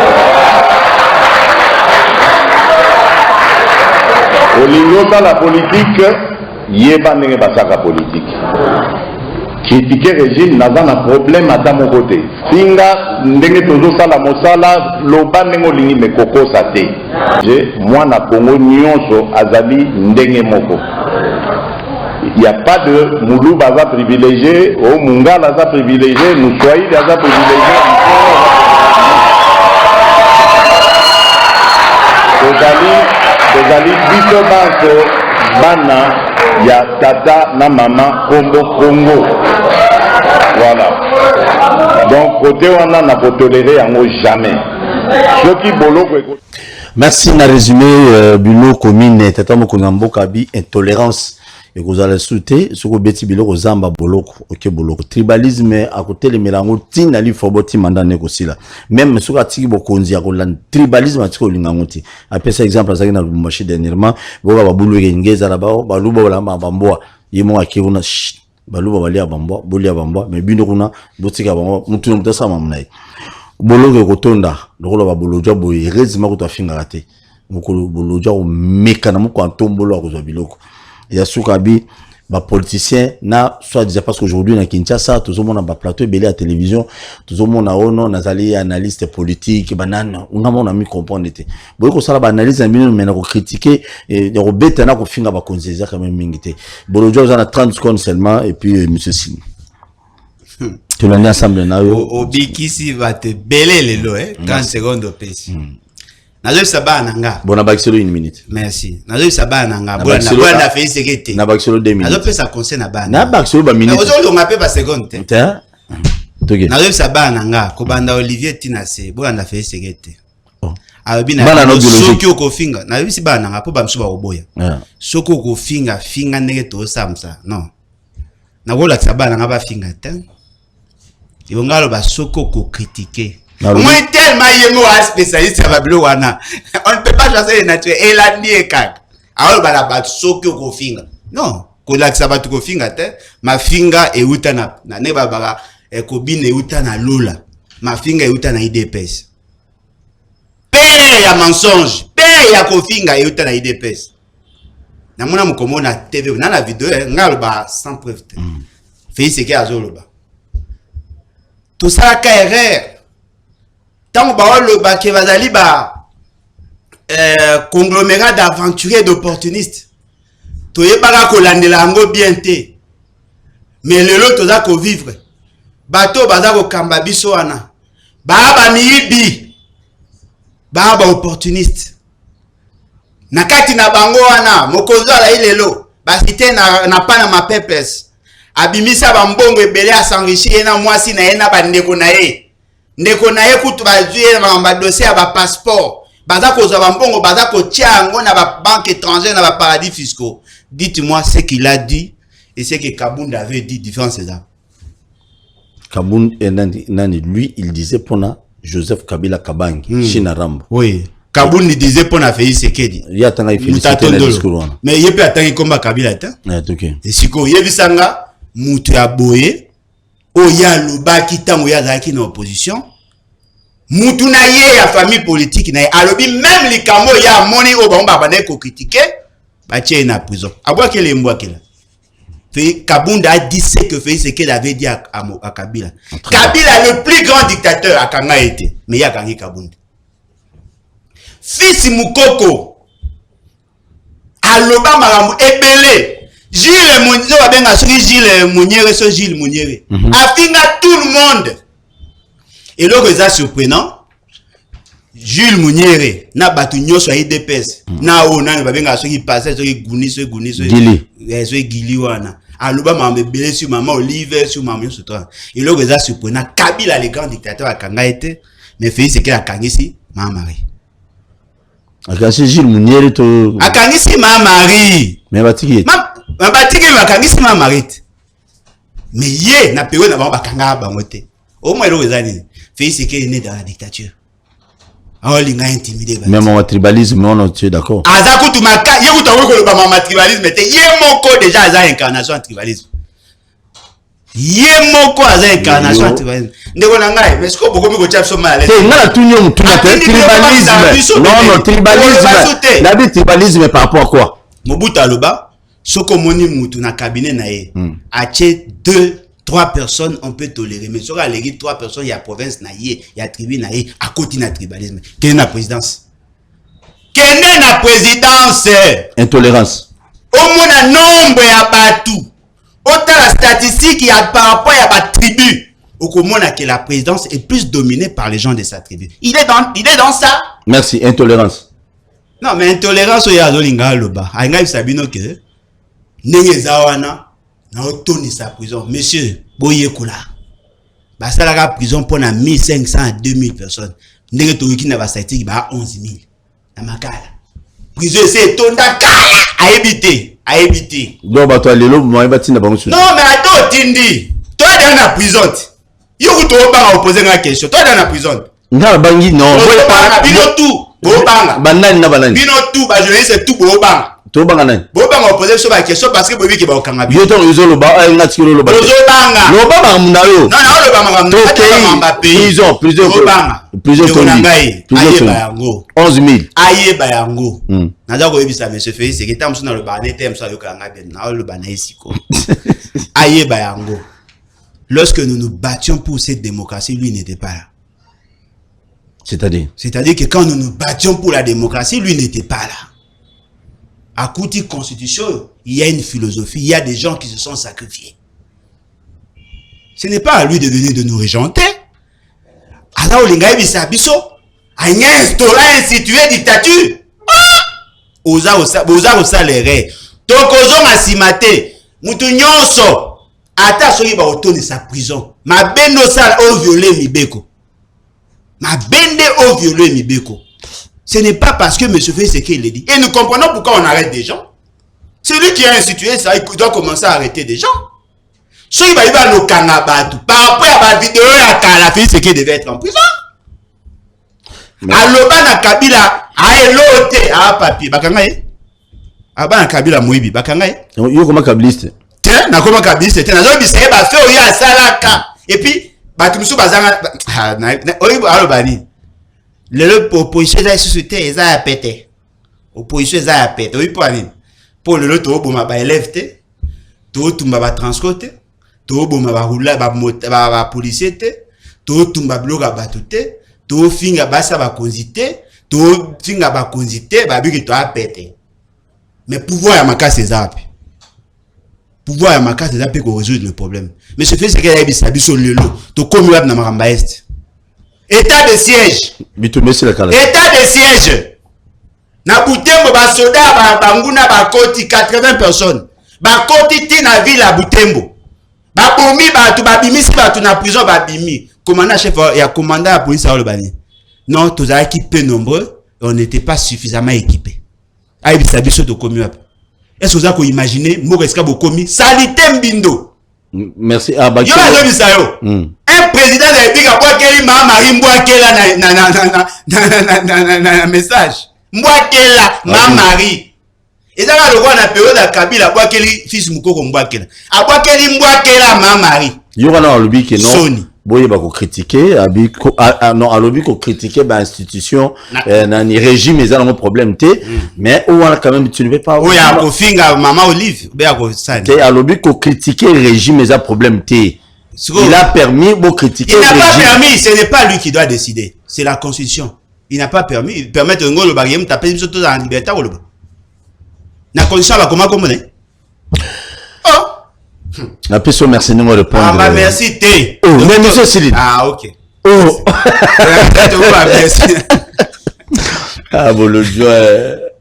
Olingo dans la politique, yeba ndenge basaka politique. Critiquer régime n'a pas de problème à mon côté. Singa ndenge tozo sala mosala loba ndenge olingi mekoko sate. Moi na Congo nyonso azali ndenge moko. Il n'y a pas de Moulou baza privilégié, ou Munga baza privilégié, Moussoaï baza privilégié. Tozali biso banso bana ya tata na mama Congo. Voilà. Donc côté wana na ko tolérer yango jamais. Ceux qui boloko. Merci na résumé Bilo commune tata mokonga mboka bi intolérance. Et vous allez souhaiter ce que beti biloko zamba boloko ok boloko tribalisme à côté les mélango tina li foboti manda nekosila même ce que tiki bokonzi ya kolan tribalisme atiko lingangoti après ça exemple ça na Lubumbashi dernièrement boka babulu ngeza la ba baluba la bamboa yimo akiruna baluba bali abamboa boli abamboa mais bino kuna botika bamboa mutu mutasa mamnai boloko kotonda lokolo baboloja boye rezima kutafinga rate mukolo boloja o mekana muko antombolo akozwa biloko. Il y a Soukabi, bah politicien, na soit disant parce qu'aujourd'hui na Kinshasa, tout le monde a plateau belé à télévision, tout le monde a ono, nazali analyste politique, banane, on a mis comprendre était. Bon, qu'on ça ba analyse un minute mais na ko critiquer et de rebête na ko finga ba konzeza quand même mingité. Bolojo on a 30 secondes seulement et puis monsieur Sini. Tu l'as ensemble na yo. Obikisi va te belé le lo 30 secondes au PC. Nazo saba nanga. Bona baxelo 1 minute. Merci. Nazo saba nanga. Bona fait sekete. Na baxelo 2 minutes. Nazo pesa conseil na bana. Na baxelo ba minute. Nazo longa pe ba seconde. Ta. Toge. Nazo saba nanga ko banda Olivier Tinase. Bona fait sekete. Oh. Abina soki ko finga. Na bisi bana nanga po ba msuba oboya. Soko ko finga ndenge to samsa. Non. Na ko la saba nanga ba finga ta. Ibongalo ba soko ko critiquer. Moi tellement yemo a spécialiste à Babylone wana. On ne peut pas chasser les nature et la nier kak. Alors ba la bat soki ko finga. Non, ko la ba ko finga te, ma finga e uta na ne babara e ko bine uta na lola. Ma finga e uta na IDPS. Pe ya mensonge, pe ya ko finga e uta na IDPS. Na mona mukomo na TV na la vidéo ngal ba sans preuve. Fait ce que azolo ba. Tout ça ka erreur. Tant que le bac bazali ba conglomérat d'aventuriers d'opportunistes. Toye baka kolandela ngo bien te. Mais le lot toza ko vivre. Bato baza ko kamba biso wana. Ba miibi. Ba opportuniste. Nakati na bango wana mokozo ala ilelo. Ba cité na pa na ma pepes. Abimisa ba mbongo ebele a s'enrichir na mwasi na ena ba ndeko na ye. Ndeko na ye kutu bazuye na dossier ya ba passeport baza kozwa ba mbongo baza ko tia ngo na ba banque étrangère na ba paradis fiscaux. Dites-moi ce qu'il a dit et ce que Kabunda avait dit différent c'est ça. Kabunda lui il disait pour Joseph Kabila Kabangi China Rambo. Oui. Kabunda disait pour na Félix Sekedi. Il y a tant il félicité le discours. Mais il peut attendre combat Kabila ta. OK. Et siko yebisanga mutu ya boye Oya lobaki tango ya zaki na opposition. Mutu na ye ya famille politique na ye alobi même likamo ya moni o ba bana ko critiquer ba tie na prison. Abwa kele mbwa kela. Kabunda a dit ce que fait ce qu'il avait dit à Kabila. Kabila le plus grand dictateur à Kanga été mais ya gangi Kabunda. Fils Mukoko aloba marambo ebele Gilles Mouniere abenga soki Gilles Mouniere so Gilles Mouniere afinga tout le monde et là c'est surprenant Gilles Mouniere na batu nyoso ya IDPS na o na babenga soki passer soki guni so gili wana aloba mambe belé sur maman Olive sur maman sur toi et là c'est surprenant Kabila le grand dictateur akanga été mais fait ce qu'il a kangisi Mama Marie akasi Gilles Mouniere to akangisi Mama Marie mais batiki Mabatiki makangisi ma marite. Mais yé na période na bakanga bangote. Au moins le rezani. Fait ce qu'il est né dans la dictature. Ah linga intimidé. Même en tribalisme on tu es d'accord. Azaku tu maka yé kuta ko ba mama tribalisme te yé moko déjà aza incarnation en tribalisme. Yé moko aza incarnation en tribalisme. Ndeko na ngai mais ko boko mi ko chapso mal. C'est ngala tunyo mutuna tribalisme. Non tribalisme. La tribalisme par rapport à quoi? Mobutu aloba soko moni mutu na cabinet na ye ache 2-3 personnes on peut tolérer mais soko alegi 3 personnes il y a province na ye il y a tribu na ye à côté na tribalisme quelle na présidence intolérance au moins nombre ya batu autant la statistique il y a par rapport à la tribu au commun que la présidence est plus dominée par les gens de sa tribu. Il est dans ça. Merci, intolérance. Non, mais intolérance, il y a Zolinga Loba. Aïnga Sabino que Nenge Zawana na otoni sa prison. Monsieur, boye koula. Ba ça la prison pour na 1500 à 2000 personnes. Nenge to wiki na ba statistique ba 11000. Na makala. Prison c'est tonda kala à éviter. Donc ba to lelo mo ba tinda bango. Non, mais attends tindi. Toi dans la prison. Yo to ba poser une question. Toi dans la prison. Nga bangi non. Bino tout. Bobanga. Banani na banani. Bino tout ba journaliste tout bobanga. To banga nani. Bobanga poser sur la question parce que bobi ki ba okanga bi. Yo to uzolo ba ngati lo ba. Bobanga. No ba muna yo. Non, lo ba manga. Prison. Bobanga. Prison ngai. Aye ba yango. 11000. Aye ba yango. Naza ko yebisa monsieur Félix que tam suna lo ba ne tem so yo kanga ben na lo ba na isiko. Aye ba yango. Lorsque nous nous battions pour cette démocratie, lui n'était pas là. C'est-à-dire que quand nous nous battions pour la démocratie, lui n'était pas là. À Kouti Constitution, il y a une philosophie, il y a des gens qui se sont sacrifiés. Ce n'est pas à lui de venir de nous régenter. Alors, Olingaï Bissabiso a instauré, institué dictature. Oza les rêves. Donc, Ozo Massimate, Moutounionso. Ata soki ba otoni sa prison. Ma bendo sala o violé Mibeko. Ma bende o violé Mibeko. Ce n'est pas parce que M. Félix il le dit. Et nous comprenons pourquoi on arrête des gens. C'est lui qui a institué ça, il doit commencer à arrêter des gens. Soki ba iba no kangabatu. Par rapport à la vidéo ya Kala Félix qui devait être en prison. Aloba na Kabila a elote a papier. Bakanga ye. Aba na Kabila Moibi. Bakanga ye. Yo comment kabiliste? Na koma kabisa tena zo biseye ba fe oya salaka et puis batumsu bazanga oyibo alobani le opposition za société eza ya pété opposition eza ya pété oyipo ani pour le to boma ba élève te to tumba ba transport te to boma ba roula ba policier te to tumba bloga batute to finga basa ba konzite to finga ba konzite ba biki to a pété mais pouvoir ya makasi ezapi pouvoir à ma carte d'appel pour résoudre le problème. Mais ce fait c'est qu'il y a des sabiso lelo to komi wab na maramba est. État de siège. État de siège. Na Butembo ba soda ba nguna ba koti 80 personnes. Ba koti ti na ville à Butembo. Ba bomi ba tu ba bimisi ba tu na prison ba bimi. Commandant chef ya commandant la police à Olbani. Non, tous à équipés nombreux, on n'était pas suffisamment équipés. Aïe sabiso to komi wab. Est-ce que vous avez imaginé Moreska Bokomi Salite Mbindo? Merci. Un président de la République a boqué Marie Mbouakela na message. Mbouakela Marie. Et ça va le voir dans la période de Kabila boqué fils Moukoko Mbouakela. A boqué Mbouakela Marie. Yora lobby que non. Boye ba ko critiquer non a lobby ko critiquer ba institution na ni régime ils ont un problème mais on a quand même tu ne veux pas oui a ko finga maman Olive be a ko ça a lobby ko critiquer régime ils ont problème il a permis de critiquer il n'a pas permis ce n'est pas lui qui doit décider c'est la constitution il n'a pas permis il permet de ngolo bagiem taper surtout dans la liberté ou le na constitution va comment la personne merci de me répondre. Ah bah merci T. Oh, mais monsieur Céline. Ah ok. Oh. Ah bon le joie.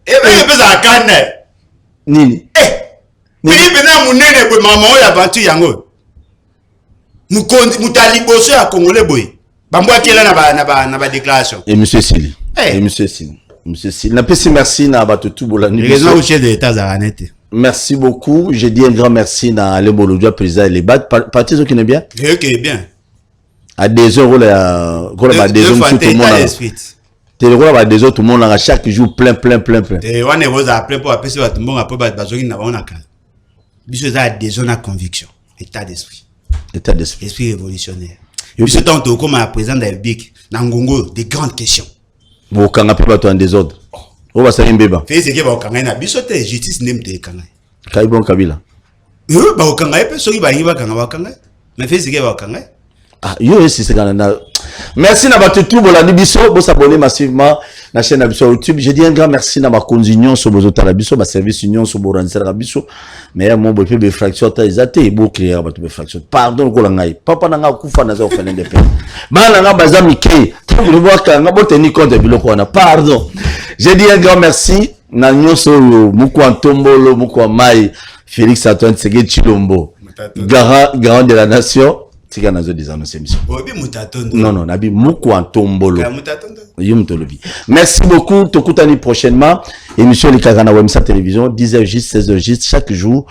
Eh ben il peut ça canne. Nini. Eh. Philippe na munene bo maman o ya bantu yango. Mutali boso ya Congolais boy. Bambwa kela na ba déclaration. Et monsieur Céline. Et monsieur Céline. Monsieur Céline. Na pesi merci na ba tout bolani. Raison au chef de l'état Zaranete. Merci beaucoup. Je dis un grand merci à Lembolodja, président et les bats. Parti qui est bien. Ok, bien. À des heures, à des heures, tout le monde. Tu le à des heures, tout le monde a chaque jour plein. Et on est rose à plein pour appeler tout le monde après bazogi n'a pas on a calme. Biso ça des zones à conviction, état d'esprit. État d'esprit. Esprit révolutionnaire. Biso tant comme à président de la République, Nangongo des grandes questions. Vous quand pas toi en désordre. O ba sa mbeba. Félix Eke ba okanga na biso te justice nem te kanga. Kaibon Kabila. Ba okanga pe soki ba yingi ba kanga ba kanga. Mais Félix Eke ba okanga. Ah, yo aussi c'est quand même. Merci na batutu bolandi biso, bo s'abonner massivement na chaîne na biso YouTube. Je dis un grand merci na ba condignon so bozo tala biso, ba service union so bo ranzela biso. Mais mon bope be fraction ta ezate bo clair ba to be fraction. Pardon ko la ngai. Papa na nga kufa na zo fene de pe. Ba na nga baza mike. Vous voir ka nga bo tenir compte de biloko na. Pardon. Je dis un grand merci na nyonso muko Antombolo, muko Mai, Félix Antoine Tsege Chilombo. Garant de la nation. Non, non, Nabi Moukou Antombolo. Merci beaucoup. Tokutani prochainement. Émission Les Kagana Wemsa Télévision, 10h juste, 16h juste, chaque jour.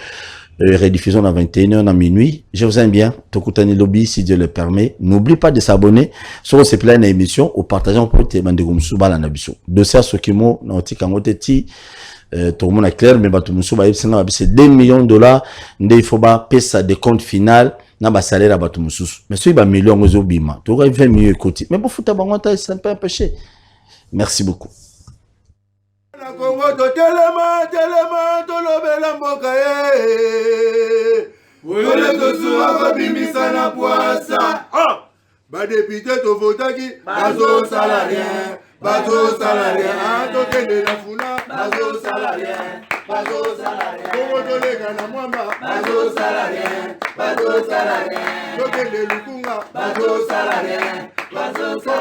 Rediffusion à 21h à minuit. Je vous aime bien. Tokutani Lobby, si Dieu le permet. N'oublie pas de s'abonner sur ces pleines émissions ou partageant pour tes bandegumsu balanabiso. Dossier Sokimo, Nauti Kamoteti. Tout le monde est clair, mais c'est 2 millions de dollars. Il faut payer ça des comptes final. Na ba salaire à bato mususu mais ceux ba millions aux obima tu aurais 20 millions côté mais bon fouta bangonta ça ne peut pas empêcher. Merci beaucoup. Na Congo to telema to lobela mboka ole to suwa bimisa na poasa ba député to votaki bazo salarien to kende na funa bazo salarien Congo to lega na mwamba bazo salarien to kende lukunga bazo salarien